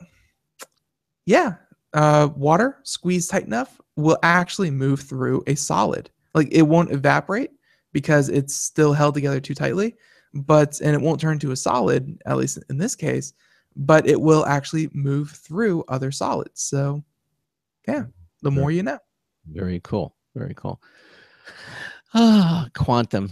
yeah, water squeezed tight enough will actually move through a solid. Like it won't evaporate because it's still held together too tightly, and it won't turn to a solid, at least in this case, but it will actually move through other solids. So, yeah, the more you know. Very cool. Very cool. Quantum.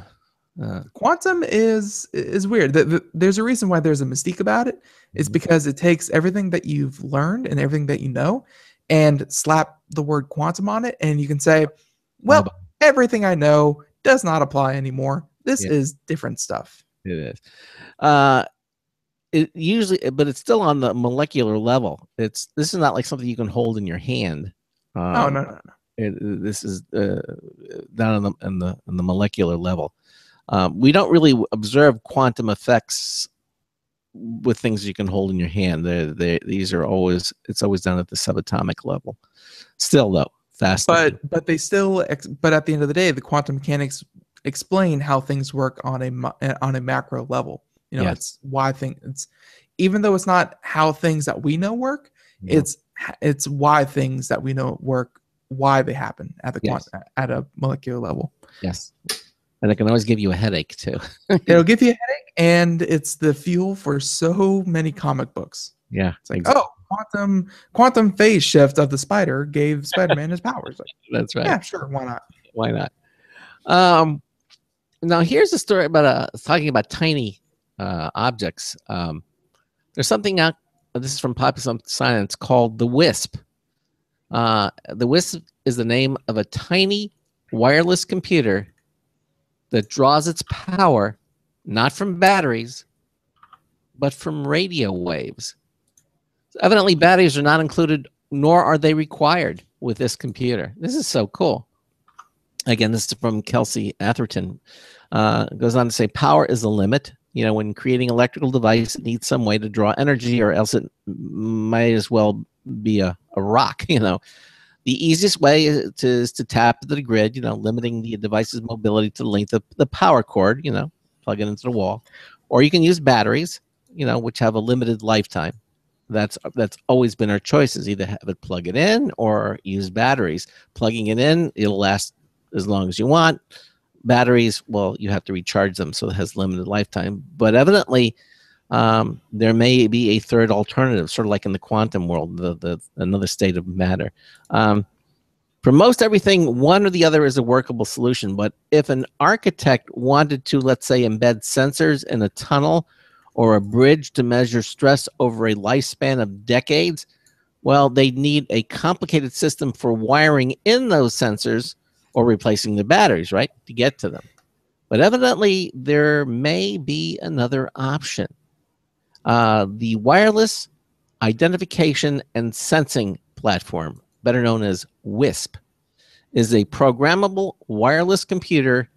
Quantum is weird. There's a reason why there's a mystique about it. It's because it takes everything that you've learned and everything that you know and slap the word quantum on it, and you can say, well, everything I know does not apply anymore. This is different stuff. It is. It usually, but it's still on the molecular level. This is not like something you can hold in your hand. No. This is down on the molecular level. We don't really observe quantum effects with things you can hold in your hand. These are always, it's always done at the subatomic level. Still, though, fascinating. But they still, but at the end of the day, the quantum mechanics explain how things work on a macro level. You know, it's why it's, even though it's not how things that we know work, it's why things that we know work, why they happen at the at a molecular level. Yes. And it can always give you a headache too. It'll give you a headache, and it's the fuel for so many comic books. Yeah. It's like, oh, quantum phase shift of the spider gave Spider-Man his powers. Like, that's right. Yeah, sure. Why not? Why not? Now here's a story about talking about tiny objects. There's something out. This is from Popular Science called the WISP. The WISP is the name of a tiny wireless computer that draws its power not from batteries, but from radio waves. So evidently, batteries are not included, nor are they required with this computer. This is so cool. Again, this is from Kelsey Atherton. It goes on to say, power is the limit. You know, when creating an electrical device, it needs some way to draw energy, or else it might as well be a rock, you know. The easiest way is to tap the grid, you know, limiting the device's mobility to the length of the power cord, you know, plug it into the wall. Or you can use batteries, you know, which have a limited lifetime. That's always been our choices, either have it plug it in or use batteries. Plugging it in, it'll last as long as you want. Batteries, well, you have to recharge them, so it has limited lifetime. But evidently, there may be a third alternative, sort of like in the quantum world, another state of matter. For most everything, one or the other is a workable solution. But if an architect wanted to, let's say, embed sensors in a tunnel or a bridge to measure stress over a lifespan of decades, well, they'd need a complicated system for wiring in those sensors or replacing the batteries, right, to get to them. But evidently, there may be another option. The Wireless Identification and Sensing Platform, better known as WISP, is a programmable wireless computer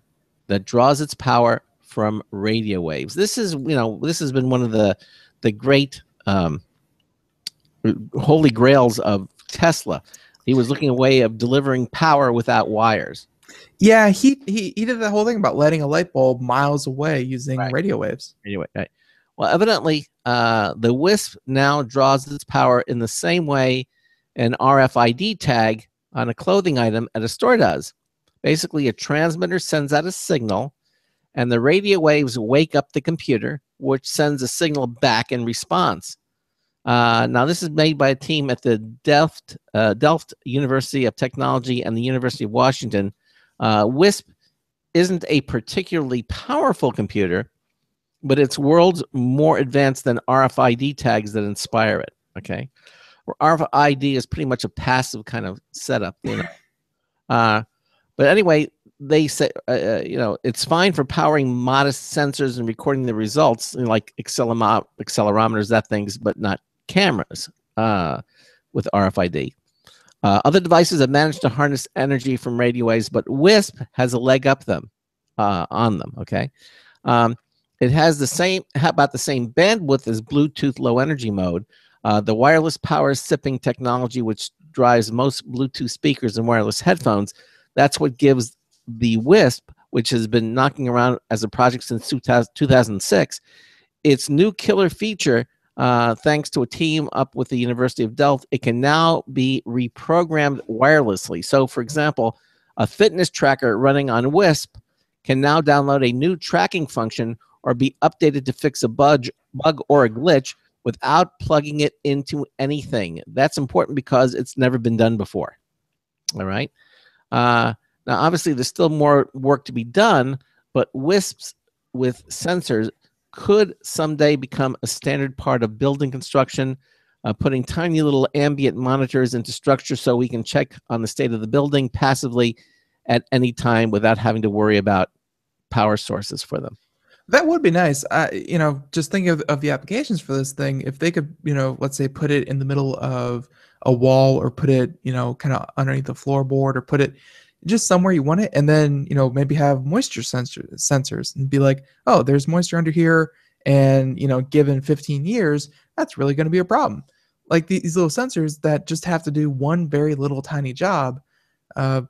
that draws its power from radio waves. This is, you know, this has been one of the great holy grails of Tesla. He was looking at a way of delivering power without wires. Yeah, he did the whole thing about letting a light bulb miles away using radio waves. Anyway, right. Well, evidently, the WISP now draws its power in the same way an RFID tag on a clothing item at a store does. Basically, a transmitter sends out a signal, and the radio waves wake up the computer, which sends a signal back in response. Now, this is made by a team at the Delft University of Technology and the University of Washington. WISP isn't a particularly powerful computer, but it's worlds more advanced than RFID tags that inspire it, okay? RFID is pretty much a passive kind of setup, you know. But anyway, they say, you know, it's fine for powering modest sensors and recording the results, you know, like accelerometers, that things, but not cameras with RFID. Other devices have managed to harness energy from radio waves, but WISP has a leg up on them, okay? It has about the same bandwidth as Bluetooth low energy mode. The wireless power sipping technology, which drives most Bluetooth speakers and wireless headphones, that's what gives the WISP, which has been knocking around as a project since 2006, its new killer feature, thanks to a team up with the University of Delft. It can now be reprogrammed wirelessly. So, for example, a fitness tracker running on WISP can now download a new tracking function or be updated to fix a bug or a glitch without plugging it into anything. That's important because it's never been done before. All right. Now, obviously, there's still more work to be done, but WISPs with sensors could someday become a standard part of building construction, putting tiny little ambient monitors into structure so we can check on the state of the building passively at any time without having to worry about power sources for them. That would be nice. Just thinking of the applications for this thing, if they could, let's say put it in the middle of a wall or put it, kind of underneath the floorboard or put it just somewhere you want it. And then, maybe have moisture sensors and be like, oh, there's moisture under here. And, given 15 years, that's really going to be a problem. Like these little sensors that just have to do one very little tiny job. You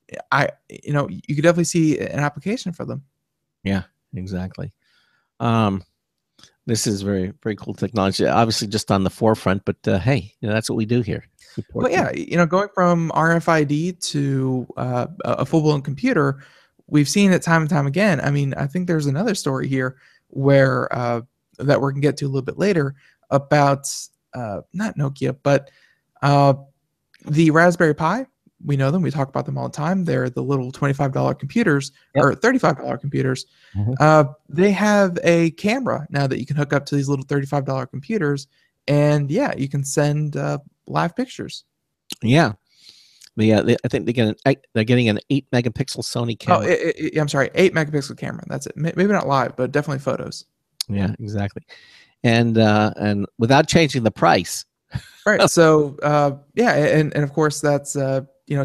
could definitely see an application for them. Yeah, exactly. This is very, very cool technology. Obviously, just on the forefront, but hey, that's what we do here. Well, yeah, going from RFID to a full-blown computer, we've seen it time and time again. I mean, I think there's another story here where that we're gonna get to a little bit later about not Nokia, but the Raspberry Pi. We know them. We talk about them all the time. They're the little $25 computers or $35 computers. They have a camera now that you can hook up to these little $35 computers, and yeah, you can send live pictures. Yeah. I think they're getting an 8-megapixel Sony camera. Oh, I'm sorry, 8-megapixel camera. That's it. Maybe not live, but definitely photos. Yeah, exactly. And without changing the price. Right. So and of course that's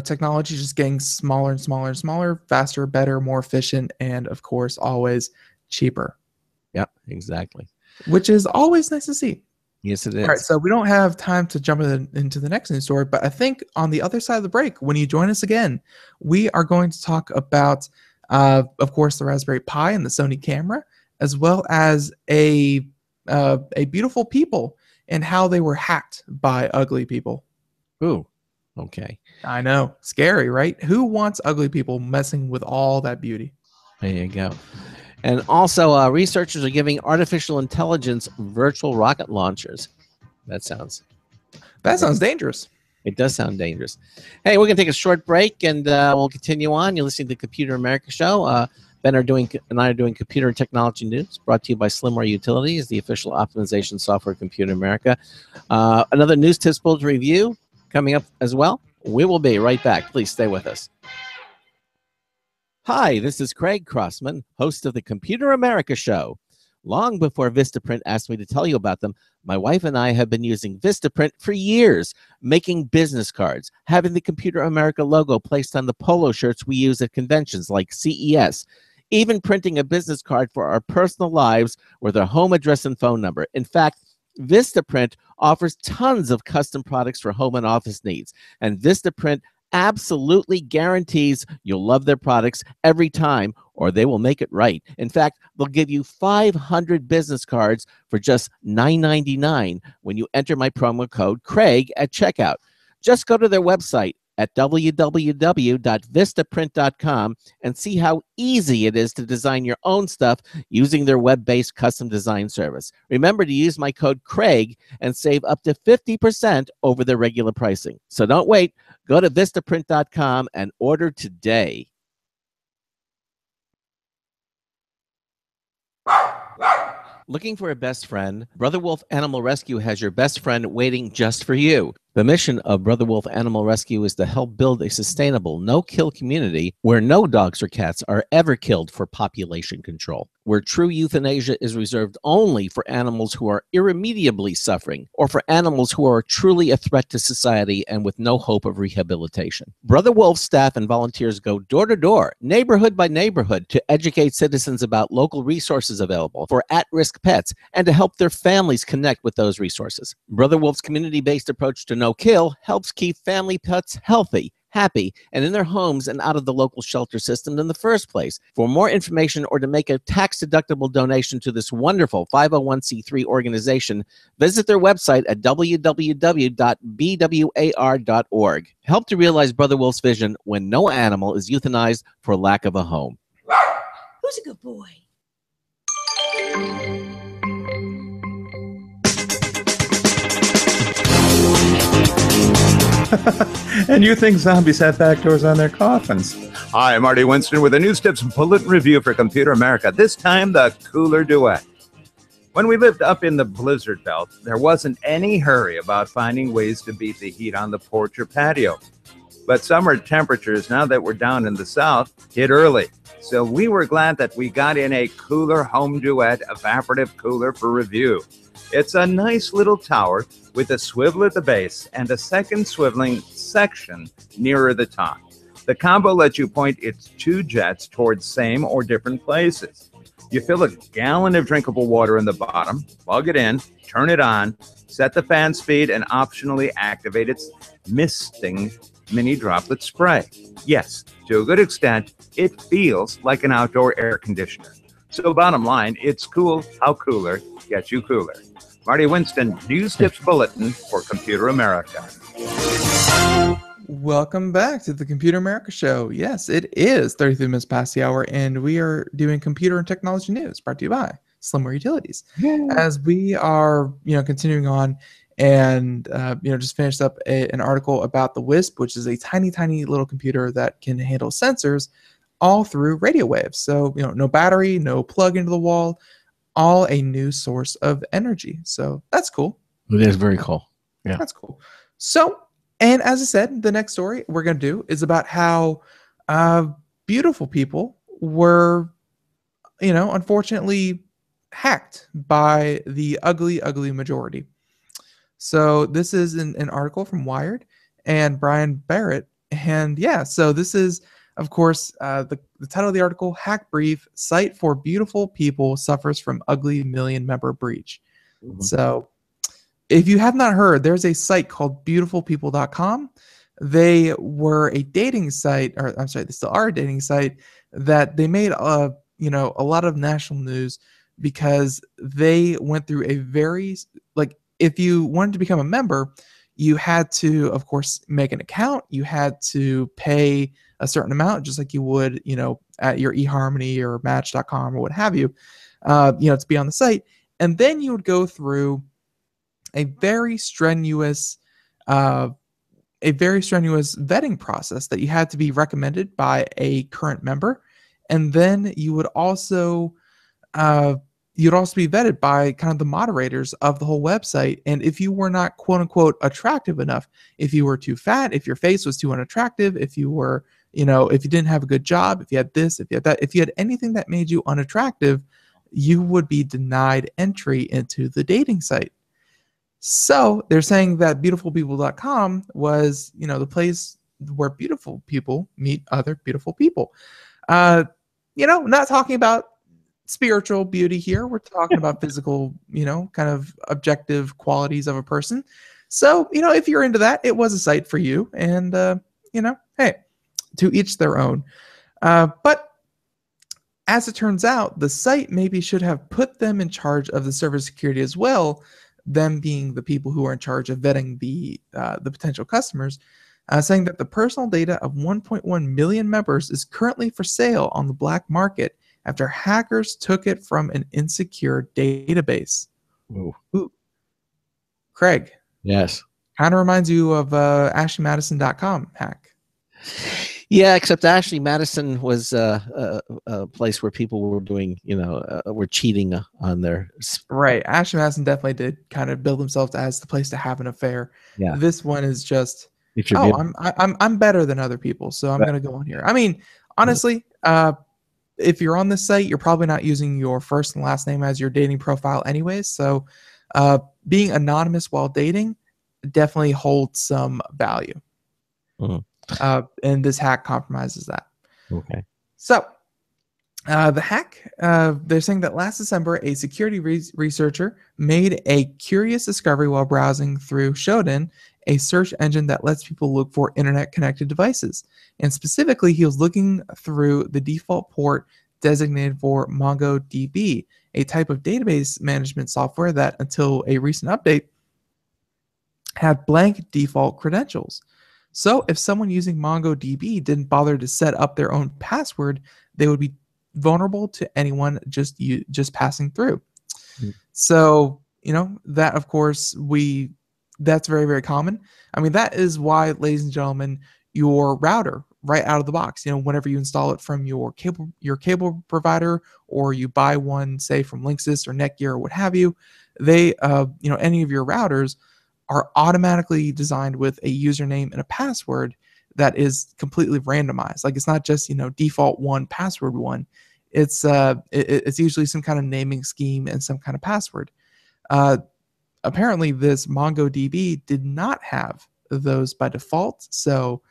technology just getting smaller and smaller and smaller, faster, better, more efficient, and of course always cheaper. Yeah, exactly. Which is always nice to see. Yes, it is. All right, so we don't have time to jump into the next news story, but I think on the other side of the break, when you join us again, we are going to talk about, of course, the Raspberry Pi and the Sony camera, as well as a beautiful people and how they were hacked by ugly people. Ooh, okay. I know. Scary, right? Who wants ugly people messing with all that beauty? There you go. And also, researchers are giving artificial intelligence virtual rocket launchers. That sounds dangerous. It does sound dangerous. Hey, we're going to take a short break, and we'll continue on. You're listening to the Computer America Show. Ben and I are doing computer and technology news, brought to you by Slimware Utilities, the official optimization software of Computer America. Another news tips bulletin review coming up as well. We will be right back. Please stay with us. Hi, this is Craig Crossman, host of the Computer America Show. Long before Vistaprint asked me to tell you about them, my wife and I have been using Vistaprint for years, making business cards, having the Computer America logo placed on the polo shirts we use at conventions like CES, even printing a business card for our personal lives with our home address and phone number. In fact, Vistaprint offers tons of custom products for home and office needs, and Vistaprint absolutely guarantees you'll love their products every time, or they will make it right. In fact, they'll give you 500 business cards for just $9.99 when you enter my promo code Craig at checkout. Just go to their website at www.vistaprint.com and see how easy it is to design your own stuff using their web-based custom design service. Remember to use my code Craig and save up to 50% over their regular pricing. So don't wait. Go to vistaprint.com and order today. Looking for a best friend? Brother Wolf Animal Rescue has your best friend waiting just for you. The mission of Brother Wolf Animal Rescue is to help build a sustainable, no-kill community where no dogs or cats are ever killed for population control, where true euthanasia is reserved only for animals who are irremediably suffering or for animals who are truly a threat to society and with no hope of rehabilitation. Brother Wolf staff and volunteers go door to door, neighborhood by neighborhood, to educate citizens about local resources available for at-risk pets and to help their families connect with those resources. Brother Wolf's community-based approach to no-kill helps keep family pets healthy, happy, and in their homes and out of the local shelter system in the first place. For more information or to make a tax-deductible donation to this wonderful 501c3 organization, visit their website at www.bwar.org. Help to realize Brother Wolf's vision when no animal is euthanized for lack of a home. Who's a good boy? And you think zombies have back doors on their coffins. Hi, I'm Marty Winston with a News Tips Bulletin Review for Computer America. This time, the cooler duet. When we lived up in the blizzard belt, there wasn't any hurry about finding ways to beat the heat on the porch or patio. But summer temperatures, now that we're down in the south, hit early. So we were glad that we got in a Cooler Home Duet evaporative cooler for review. It's a nice little tower with a swivel at the base and a second swiveling section nearer the top. The combo lets you point its 2 jets towards same or different places. You fill a gallon of drinkable water in the bottom, plug it in, turn it on, set the fan speed, and optionally activate its misting mini droplet spray. Yes, to a good extent, it feels like an outdoor air conditioner. So bottom line, it's cool how cooler gets you cooler. Marty Winston, News Tips Bulletin for Computer America. Welcome back to the Computer America Show. Yes, it is 33 minutes past the hour, and we are doing computer and technology news brought to you by Slimware Utilities. As we are, continuing on and, just finished up an article about the WISP, which is a tiny, tiny little computer that can handle sensors all through radio waves. So, no battery, no plug into the wall, all a new source of energy. So that's cool. It is very cool. Yeah. That's cool. So, and as I said, the next story we're going to do is about how beautiful people were, unfortunately hacked by the ugly, ugly majority. So this is an article from Wired and Brian Barrett. And yeah, so this is, of course, the title of the article, Hack Brief, Site for Beautiful People Suffers from Ugly Million Member Breach. Mm-hmm. So if you have not heard, there's a site called beautifulpeople.com. They were a dating site, or I'm sorry, they still are a dating site that they made a lot of national news because they went through a very, if you wanted to become a member, you had to, of course, make an account. You had to pay a certain amount, just like you would, at your eHarmony or Match.com or what have you, to be on the site. And then you would go through a very strenuous vetting process that you had to be recommended by a current member, and then you would also be vetted by kind of the moderators of the whole website. And if you were not quote unquote attractive enough, if you were too fat, if your face was too unattractive, if you were, if you didn't have a good job, if you had this, if you had that, if you had anything that made you unattractive, you would be denied entry into the dating site. So they're saying that beautifulpeople.com was, the place where beautiful people meet other beautiful people. Not talking about spiritual beauty here. We're talking about physical, kind of objective qualities of a person. So, if you're into that, it was a site for you. And, hey, to each their own. But as it turns out, the site maybe should have put them in charge of the server security as well, them being the people who are in charge of vetting the potential customers, saying that the personal data of 1.1 million members is currently for sale on the black market after hackers took it from an insecure database. Ooh. Craig. Yes. Kind of reminds you of AshleyMadison.com hack. Yeah, except Ashley Madison was a place where people were doing, were cheating on their. Right. Ashley Madison definitely did kind of build themselves as the place to have an affair. Yeah. This one is just, I'm better than other people, so I'm going to go on here. I mean, honestly, if you're on this site, you're probably not using your first and last name as your dating profile anyways. So being anonymous while dating definitely holds some value. Mm-hmm. And this hack compromises that. Okay. So the hack, they're saying that last December, a security researcher made a curious discovery while browsing through Shodan, a search engine that lets people look for internet-connected devices. And specifically, he was looking through the default port designated for MongoDB, a type of database management software that, until a recent update, had blank default credentials. So if someone using MongoDB didn't bother to set up their own password, they would be vulnerable to anyone just passing through. Mm. So, that, of course, that's very, very common. I mean, that is why, ladies and gentlemen, your router right out of the box, whenever you install it from your cable provider, or you buy one, say, from Linksys or Netgear or what have you, they, any of your routers are automatically designed with a username and a password that is completely randomized. Like, it's not just, default 1, password 1. It's it's usually some kind of naming scheme and some kind of password. Apparently this MongoDB did not have those by default. So,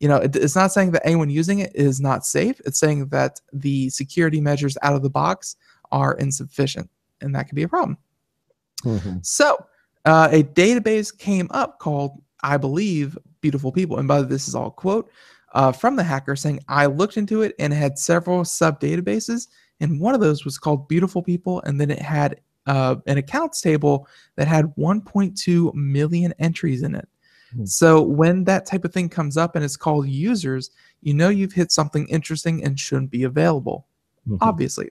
it's not saying that anyone using it is not safe. It's saying that the security measures out of the box are insufficient, and that could be a problem. So a database came up called, I believe, Beautiful People. And by the way, this is all a quote from the hacker saying, I looked into it and it had several sub databases. And one of those was called Beautiful People. And then it had an accounts table that had 1.2 million entries in it. So when that type of thing comes up and it's called users, you've hit something interesting and shouldn't be available, obviously.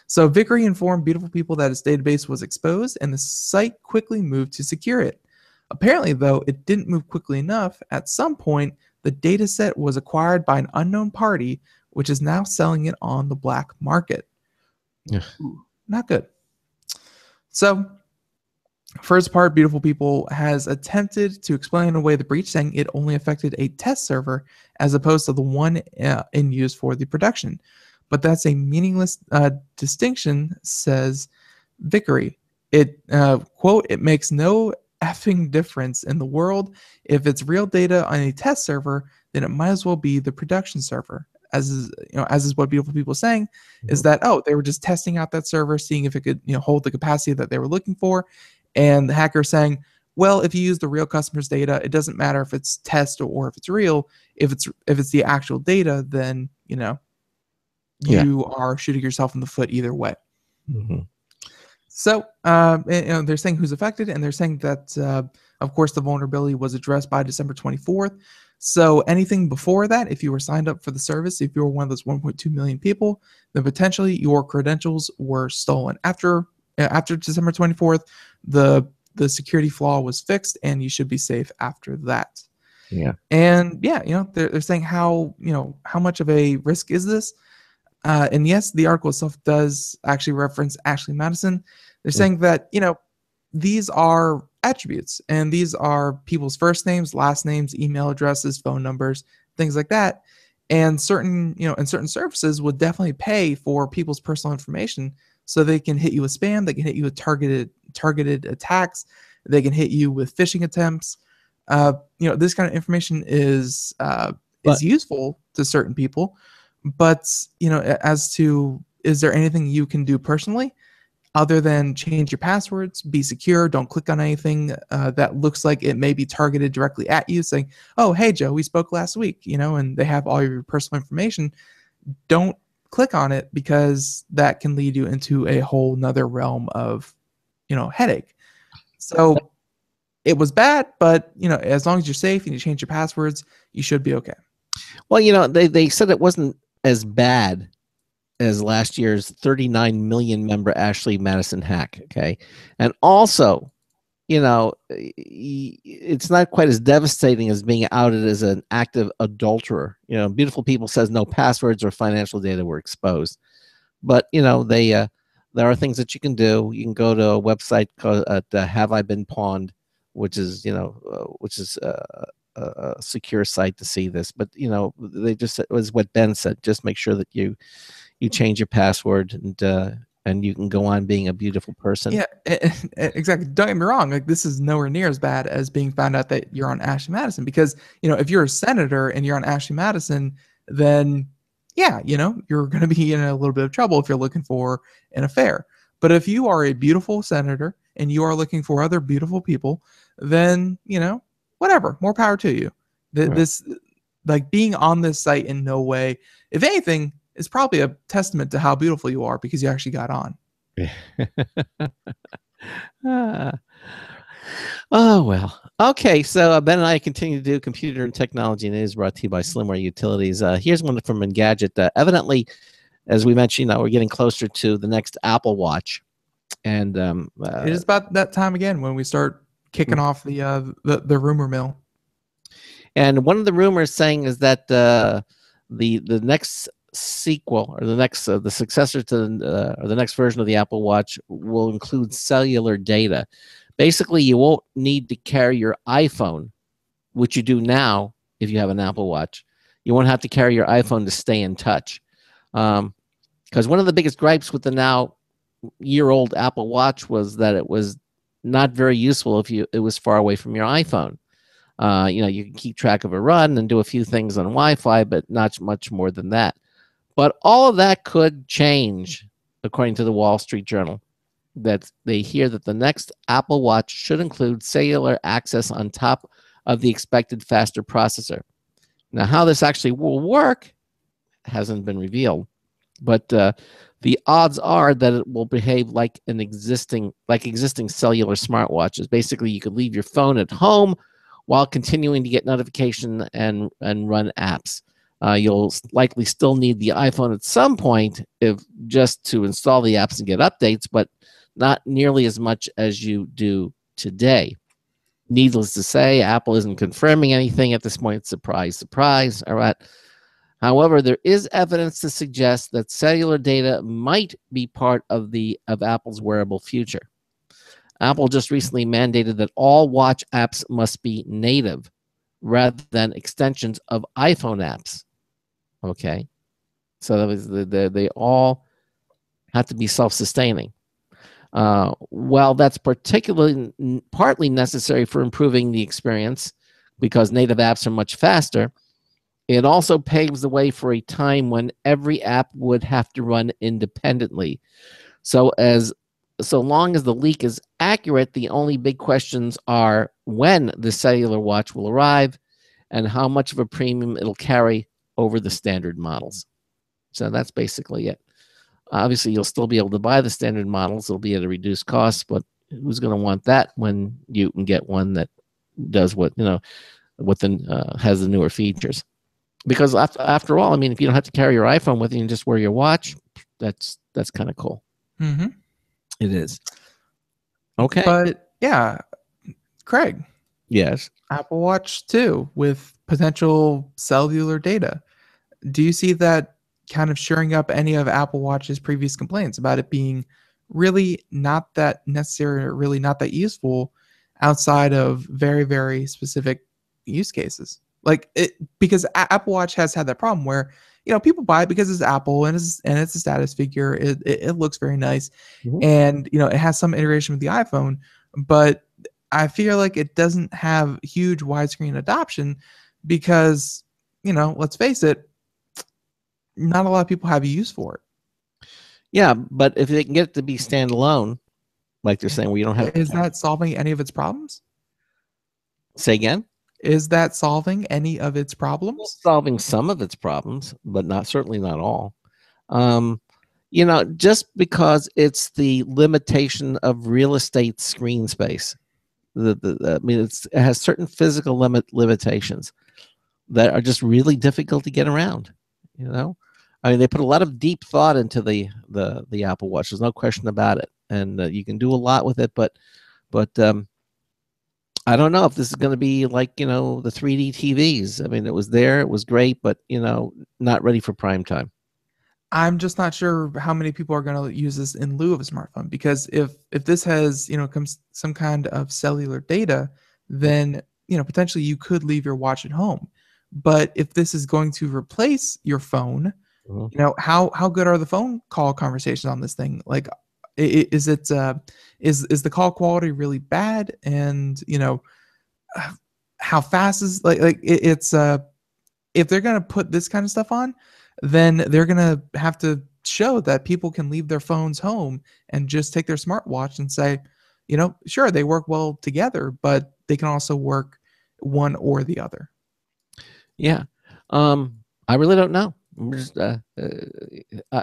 So Vickery informed Beautiful People that its database was exposed, and the site quickly moved to secure it. Apparently, though, it didn't move quickly enough. At some point, the dataset was acquired by an unknown party, which is now selling it on the black market. Not good. So, first part, Beautiful People has attempted to explain away the breach, saying it only affected a test server as opposed to the one in use for the production. But that's a meaningless distinction, says Vickery. It, quote, it makes no effing difference in the world. If it's real data on a test server, then it might as well be the production server. As is what Beautiful People are saying, is that, they were just testing out that server, seeing if it could, hold the capacity that they were looking for. And the hacker saying, well, if you use the real customer's data, it doesn't matter if it's test or if it's real. If it's the actual data, then, you are shooting yourself in the foot either way. So, they're saying who's affected, and they're saying that, of course, the vulnerability was addressed by December 24th. So anything before that, if you were signed up for the service, if you were one of those 1.2 million people, then potentially your credentials were stolen. After December 24th, the security flaw was fixed, and you should be safe after that. And they're saying how much of a risk is this? And yes, the article itself does actually reference Ashley Madison. They're saying that, these are attributes, and these are people's first names, last names, email addresses, phone numbers, things like that. And certain services would definitely pay for people's personal information, so they can hit you with spam, they can hit you with targeted attacks, they can hit you with phishing attempts. This kind of information is useful to certain people. But, as to, is there anything you can do personally other than change your passwords, be secure, don't click on anything that looks like it may be targeted directly at you, saying, oh, hey, Joe, we spoke last week, and they have all your personal information. Don't click on it, because that can lead you into a whole nother realm of, headache. So it was bad, but, as long as you're safe and you change your passwords, you should be okay. Well, they said it wasn't as bad as last year's 39 million member Ashley Madison hack. Okay. And also, it's not quite as devastating as being outed as an active adulterer. Beautiful People says no passwords or financial data were exposed. But, there are things that you can do. You can go to a website called Have I Been Pawned, which is a secure site to see this. But they just, it was what Ben said, just make sure that you change your password, and you can go on being a beautiful person. Yeah, exactly. Don't get me wrong, like, this is nowhere near as bad as being found out that you're on Ashley Madison, because if you're a senator and you're on Ashley Madison, then you're going to be in a little bit of trouble if you're looking for an affair. But if you are a beautiful senator and you are looking for other beautiful people, then whatever, more power to you. This, like, being on this site in no way, if anything, is probably a testament to how beautiful you are, because you actually got on. Oh, well. Okay, so Ben and I continue to do computer and technology, and it is brought to you by Slimware Utilities. Here's one from Engadget. Evidently, as we mentioned, we're getting closer to the next Apple Watch. And it is about that time again when we start kicking off the rumor mill. And one of the rumors saying is that the next sequel, or the successor to or the next version of the Apple Watch will include cellular data. Basically, you won't need to carry your iPhone, which you do now, if you have an Apple Watch. You won't have to carry your iPhone to stay in touch. Because one of the biggest gripes with the now year-old Apple Watch was that it was not very useful if it was far away from your iPhone. You can keep track of a run and do a few things on Wi-Fi, but not much more than that. But all of that could change, according to the Wall Street Journal, that they hear that the next Apple Watch should include cellular access on top of the expected faster processor. Now, how this actually will work hasn't been revealed, but the odds are that it will behave like existing cellular smartwatches. Basically, you could leave your phone at home while continuing to get notification and run apps. You'll likely still need the iPhone at some point just to install the apps and get updates, but not nearly as much as you do today. Needless to say, Apple isn't confirming anything at this point. Surprise, surprise. All right. However, there is evidence to suggest that cellular data might be part of Apple's wearable future. Apple just recently mandated that all watch apps must be native rather than extensions of iPhone apps. Okay. So they all have to be self-sustaining. While that's partly necessary for improving the experience because native apps are much faster, it also paves the way for a time when every app would have to run independently. So long as the leak is accurate, the only big questions are when the cellular watch will arrive and how much of a premium it'll carry over the standard models. So that's basically it. Obviously, you'll still be able to buy the standard models. It'll be at a reduced cost, but who's going to want that when you can get one that does has the newer features? Because after all, I mean, if you don't have to carry your iPhone with you and just wear your watch, that's kind of cool. Mm-hmm. It is. Okay. But yeah, Craig. Yes. Apple Watch 2 with potential cellular data. Do you see that kind of shoring up any of Apple Watch's previous complaints about it being really not that necessary, or really not that useful outside of very, very specific use cases? Because Apple Watch has had that problem where, people buy it because it's Apple and it's a status figure. It looks very nice. Mm-hmm. And, it has some integration with the iPhone, but I feel like it doesn't have huge widescreen adoption because, let's face it, not a lot of people have a use for it. Yeah, but if they can get it to be standalone, like they're saying, you don't have. Is that solving any of its problems? Say again? Is that solving any of its problems? Well, solving some of its problems, but certainly not all. Just because it's the limitation of real estate screen space. It has certain physical limitations that are just really difficult to get around. They put a lot of deep thought into the Apple Watch. There's no question about it, and you can do a lot with it. But I don't know if this is going to be like the 3D TVs. I mean, it was there, it was great, but not ready for prime time. I'm just not sure how many people are going to use this in lieu of a smartphone, because if this has some kind of cellular data, then potentially you could leave your watch at home. But if this is going to replace your phone, mm-hmm. How good are the phone call conversations on this thing? Like, is the call quality really bad? And how fast is it's if they're gonna put this kind of stuff on, then they're gonna have to show that people can leave their phones home and just take their smartwatch and say, sure, they work well together, but they can also work one or the other. Yeah. I really don't know.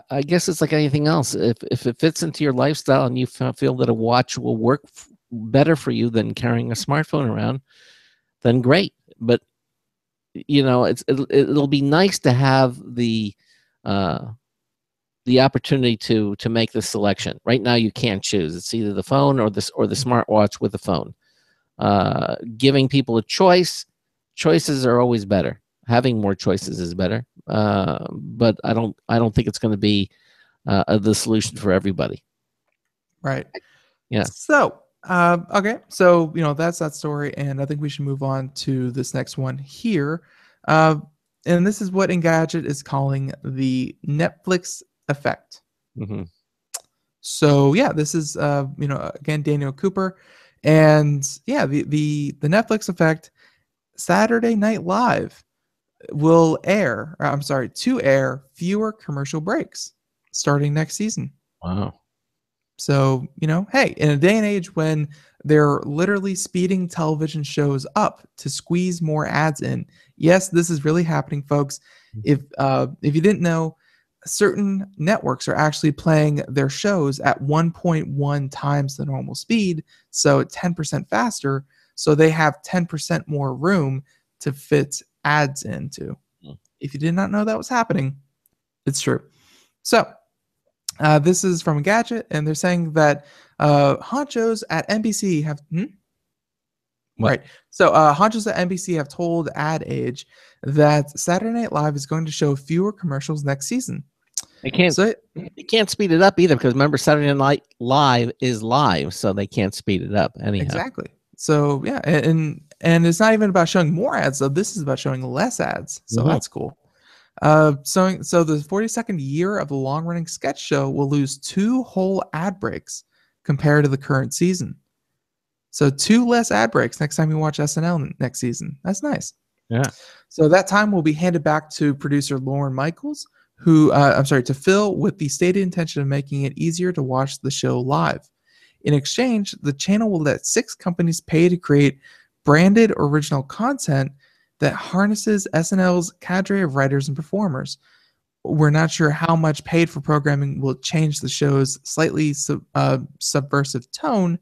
I guess it's like anything else. If it fits into your lifestyle and you feel that a watch will work better for you than carrying a smartphone around, then great. But it'll be nice to have the opportunity to make the selection. Right now, you can't choose. It's either the phone or the smartwatch with the phone. Giving people a choice. Choices are always better. Having more choices is better, but I don't think it's going to be the solution for everybody. Right. Yeah. So okay. So that's that story, and I think we should move on to this next one here. And this is what Engadget is calling the Netflix effect. Mm-hmm. So yeah, this is again Daniel Cooper, and yeah, the Netflix effect. Saturday Night Live will air. To air fewer commercial breaks starting next season. Wow. So, hey, in a day and age when they're literally speeding television shows up to squeeze more ads in, yes, this is really happening, folks. If you didn't know, certain networks are actually playing their shows at 1.1 times the normal speed, so 10% faster, so they have 10% more room to fit ads into. If you did not know that was happening, it's true. So, this is from Engadget, and they're saying that honchos at NBC have... Right. So honchos at NBC have told Ad Age that Saturday Night Live is going to show fewer commercials next season. They can't speed it up either, because remember, Saturday Night Live is live, so they can't speed it up anyhow. Exactly. So yeah, and it's not even about showing more ads, though. This is about showing less ads. So that's cool. So the 42nd year of the long-running sketch show will lose 2 whole ad breaks compared to the current season. So 2 less ad breaks next time you watch SNL next season. That's nice. Yeah. So that time will be handed back to producer Lauren Michaels, to Phil, with the stated intention of making it easier to watch the show live. In exchange, the channel will let 6 companies pay to create branded original content that harnesses SNL's cadre of writers and performers. We're not sure how much paid for programming will change the show's slightly subversive tone,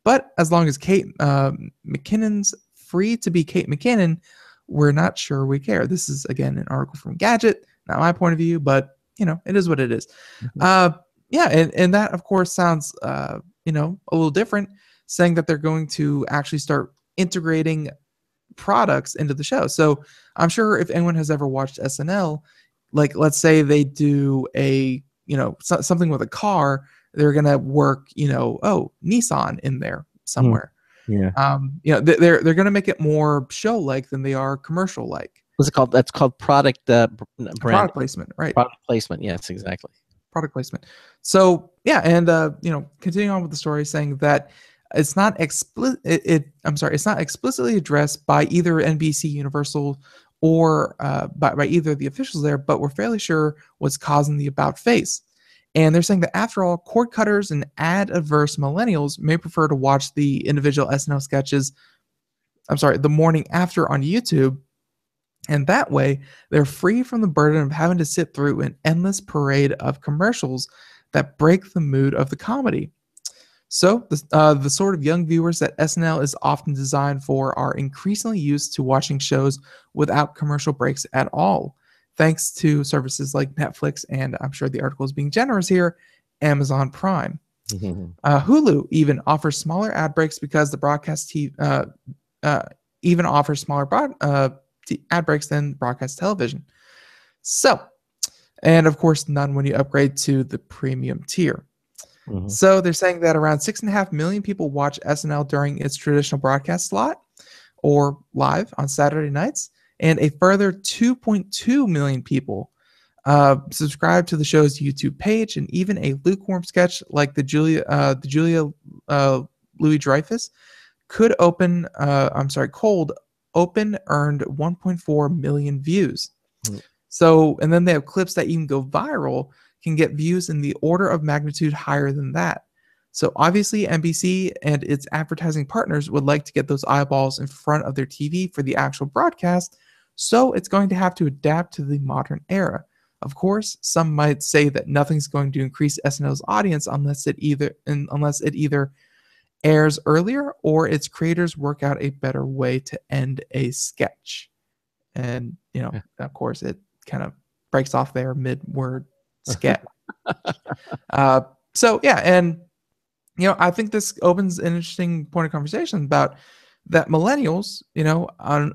but as long as Kate McKinnon's free to be Kate McKinnon, we're not sure we care. This is, again, an article from Gadget, not my point of view, but, it is what it is. And that, of course, sounds, a little different, saying that they're going to actually start integrating products into the show. So I'm sure if anyone has ever watched SNL, like, let's say they do something with a car, they're going to work, Nissan in there somewhere. Yeah. They're going to make it more show-like than they are commercial-like. What's it called? That's called product product placement, right? Product placement. Yes, exactly. Product placement. So yeah, and continuing on with the story, saying that it's not it's not explicitly addressed by either NBC Universal or by either of the officials there, but we're fairly sure what's causing the about face. And they're saying that, after all, cord cutters and ad-averse millennials may prefer to watch the individual SNL sketches, the morning after on YouTube, and that way they're free from the burden of having to sit through an endless parade of commercials that break the mood of the comedy. So the sort of young viewers that SNL is often designed for are increasingly used to watching shows without commercial breaks at all, thanks to services like Netflix, and I'm sure the article is being generous here, Amazon Prime. Hulu even offers smaller ad breaks because the broadcast TV even offers smaller ad breaks than broadcast television. So, and of course, none when you upgrade to the premium tier. So they're saying that around 6.5 million people watch SNL during its traditional broadcast slot or live on Saturday nights, and a further 2.2 million people subscribe to the show's YouTube page, and even a lukewarm sketch like the Julia Louis-Dreyfus could open, Cold Open earned 1.4 million views. So, and then they have clips that even go viral, can get views in the order of magnitude higher than that. So obviously NBC and its advertising partners would like to get those eyeballs in front of their TV for the actual broadcast, so it's going to have to adapt to the modern era. Of course, some might say that nothing's going to increase SNL's audience unless it either airs earlier or its creators work out a better way to end a sketch. And, of course, it kind of breaks off there mid-word sketch. So, yeah, and, I think this opens an interesting point of conversation about that millennials, I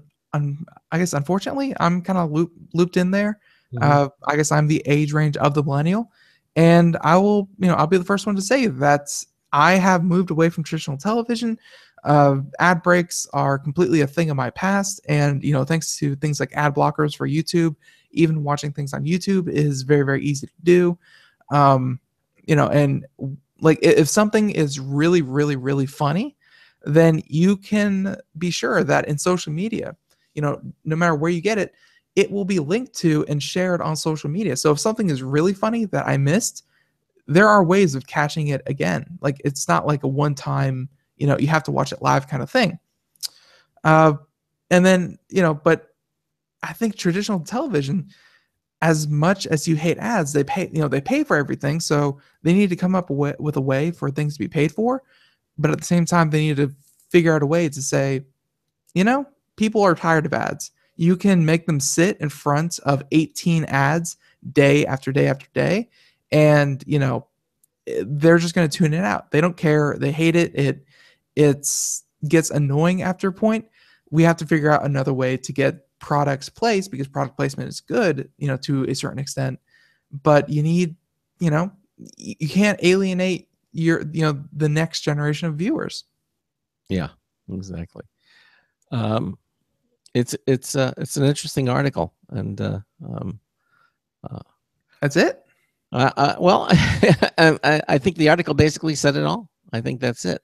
guess, unfortunately, I'm kind of looped in there. I guess I'm the age range of the millennial, and I will, I'll be the first one to say that I have moved away from traditional television. Ad breaks are completely a thing of my past, and thanks to things like ad blockers for YouTube, even watching things on YouTube is very, very easy to do. And like if something is really, really, really funny, then you can be sure that in social media, no matter where you get it, it will be linked to and shared on social media. So if something is really funny that I missed, there are ways of catching it again. Like it's not like a one-time, you have to watch it live kind of thing. And then, but I think traditional television, as much as you hate ads, they pay for everything. So they need to come up with a way for things to be paid for. But at the same time, they need to figure out a way to say, people are tired of ads. You can make them sit in front of 18 ads day after day after day. And, they're just going to tune it out. They don't care. They hate it. It gets annoying after a point. We have to figure out another way to get products placed, because product placement is good, to a certain extent. But you need, you can't alienate the next generation of viewers. Yeah, exactly. It's an interesting article, and that's it. Well, I think the article basically said it all. I think that's it.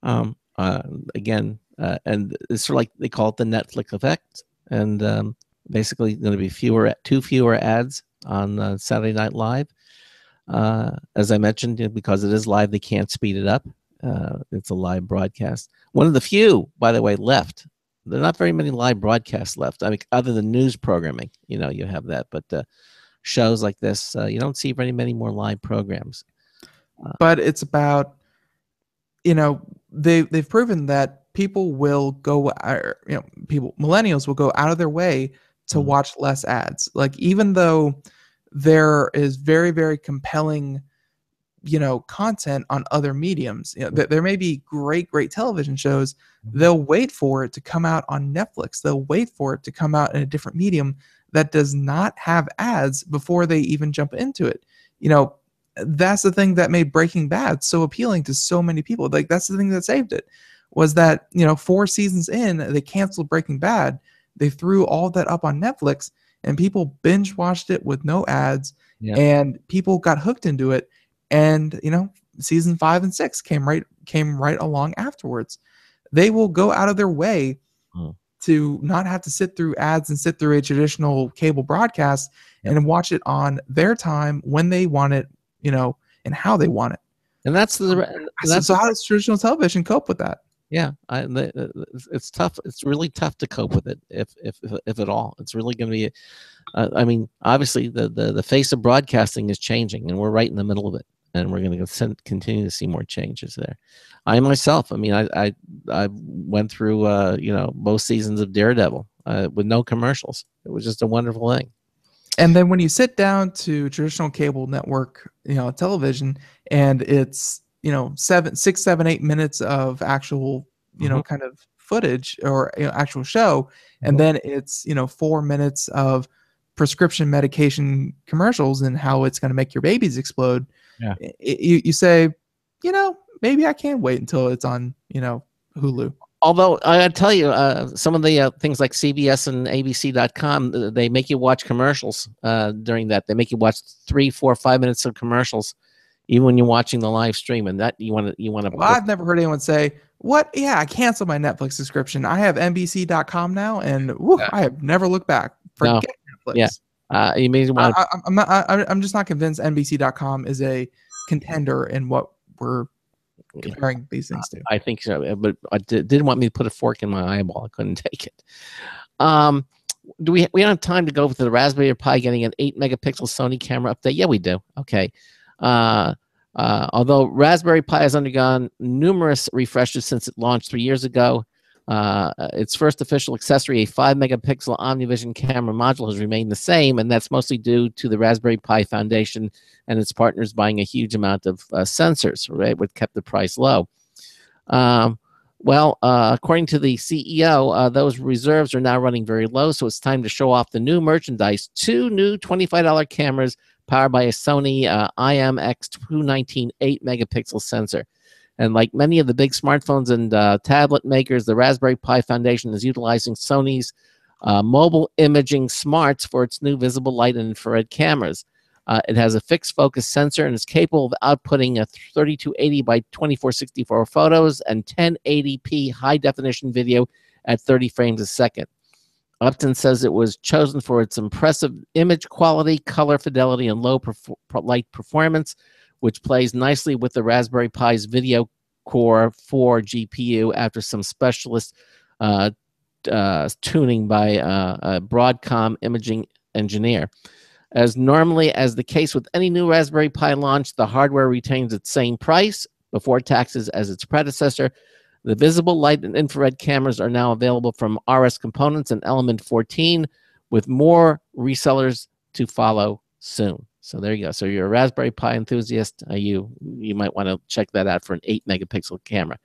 Again, and it's sort of like they call it the Netflix effect, and basically going to be fewer ads on Saturday Night Live. As I mentioned, because it is live, they can't speed it up. It's a live broadcast. One of the few, by the way, left. There are not very many live broadcasts left. I mean, other than news programming, you have that, but shows like this, you don't see very many more live programs. But it's about, they've proven that people will go, millennials will go out of their way to watch less ads. Like, even though there is very, very compelling, content on other mediums, there may be great television shows. They'll wait for it to come out on Netflix. They'll wait for it to come out in a different medium that does not have ads before they even jump into it. That's the thing that made Breaking Bad so appealing to so many people. Like, that's the thing that saved it, was that, 4 seasons in, they canceled Breaking Bad. They threw all that up on Netflix, and people binge watched it with no ads, and people got hooked into it. And, season 5 and 6 came right along afterwards. They will go out of their way to not have to sit through ads and sit through a traditional cable broadcast and watch it on their time, when they want it, and how they want it. And that's so how does traditional television cope with that? Yeah, it's tough. It's really tough to cope with it, if at all. It's really going to be. I mean, obviously, the face of broadcasting is changing, and we're right in the middle of it. And we're going to continue to see more changes there. I myself, I mean, I went through both seasons of Daredevil with no commercials. It was just a wonderful thing. And then when you sit down to traditional cable network, television, and it's 6, 7, 8 minutes of actual kind of footage or actual show, and then it's 4 minutes of prescription medication commercials and how it's going to make your babies explode. Yeah. You say, maybe I can wait until it's on, Hulu. Although I gotta tell you, some of the things like CBS and ABC.com, they make you watch commercials during that. They make you watch 3, 4, 5 minutes of commercials, even when you're watching the live stream. And that you want to. Well, I've never heard anyone say, "What? Yeah, I canceled my Netflix subscription. I have NBC.com now, and I have never looked back. Forget Netflix." Yeah. You may want. I'm just not convinced NBC.com is a contender in what we're comparing these things to. I think so, but I didn't want me to put a fork in my eyeball. I couldn't take it. Do we don't have time to go over to the Raspberry Pi getting an 8-megapixel Sony camera update? Yeah, we do. Okay. Although Raspberry Pi has undergone numerous refreshes since it launched 3 years ago, its first official accessory, a 5-megapixel OmniVision camera module, has remained the same, and that's mostly due to the Raspberry Pi Foundation and its partners buying a huge amount of sensors, right, which kept the price low. According to the CEO, those reserves are now running very low, so it's time to show off the new merchandise. 2 new $25 cameras powered by a Sony IMX219 8-megapixel sensor. And like many of the big smartphones and tablet makers, the Raspberry Pi Foundation is utilizing Sony's mobile imaging smarts for its new visible light and infrared cameras. It has a fixed focus sensor and is capable of outputting a 3280 by 2464 photos and 1080p high definition video at 30 frames a second. Upton says it was chosen for its impressive image quality, color fidelity, and low light performance, which plays nicely with the Raspberry Pi's Video Core 4 GPU after some specialist tuning by a Broadcom imaging engineer. As normally as the case with any new Raspberry Pi launch, the hardware retains its same price before taxes as its predecessor. The visible light and infrared cameras are now available from RS Components and Element 14, with more resellers to follow soon. So there you go. So you're a Raspberry Pi enthusiast, you might want to check that out for an 8-megapixel camera.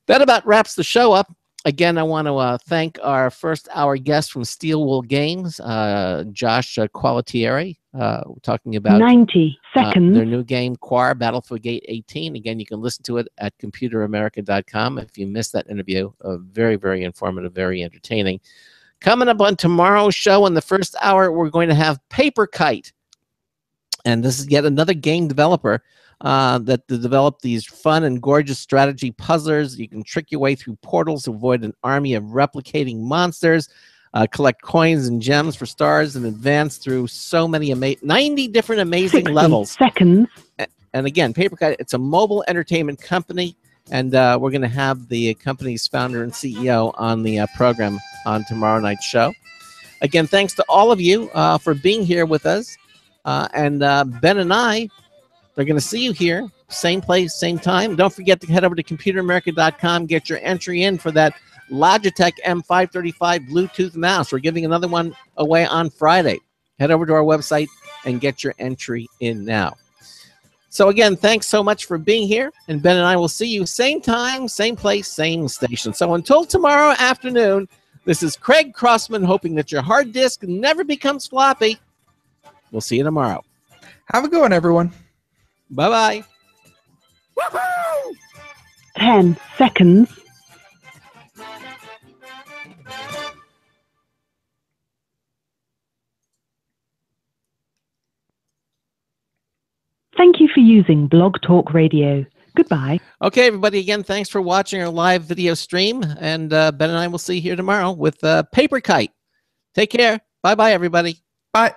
That about wraps the show up. Again, I want to thank our first hour guest from Steel Wool Games, Josh Qualitieri, talking about 90 seconds. Their new game, Quar Battle for Gate 18. Again, you can listen to it at computeramerica.com. If you missed that interview, very, very informative, very entertaining. Coming up on tomorrow's show in the first hour, we're going to have Paper Kite. And this is yet another game developer that developed these fun and gorgeous strategy puzzlers. You can trick your way through portals to avoid an army of replicating monsters, collect coins and gems for stars, and advance through so many 90 different amazing 60 levels. seconds. And again, Paper Kite, it's a mobile entertainment company, and we're going to have the company's founder and CEO on the program on tomorrow night's show. Again, thanks to all of you for being here with us. And Ben and I, they're going to see you here, same place, same time. Don't forget to head over to computeramerica.com, get your entry in for that Logitech M535 Bluetooth mouse. We're giving another one away on Friday. Head over to our website and get your entry in now. So again, thanks so much for being here. And Ben and I will see you same time, same place, same station. So until tomorrow afternoon, this is Craig Crossman hoping that your hard disk never becomes floppy. We'll see you tomorrow. Have a good one, everyone. Bye-bye. 10 seconds. Thank you for using Blog Talk Radio. Goodbye. Okay, everybody, again, thanks for watching our live video stream. And Ben and I will see you here tomorrow with Paper Kite. Take care. Bye-bye, everybody. Bye.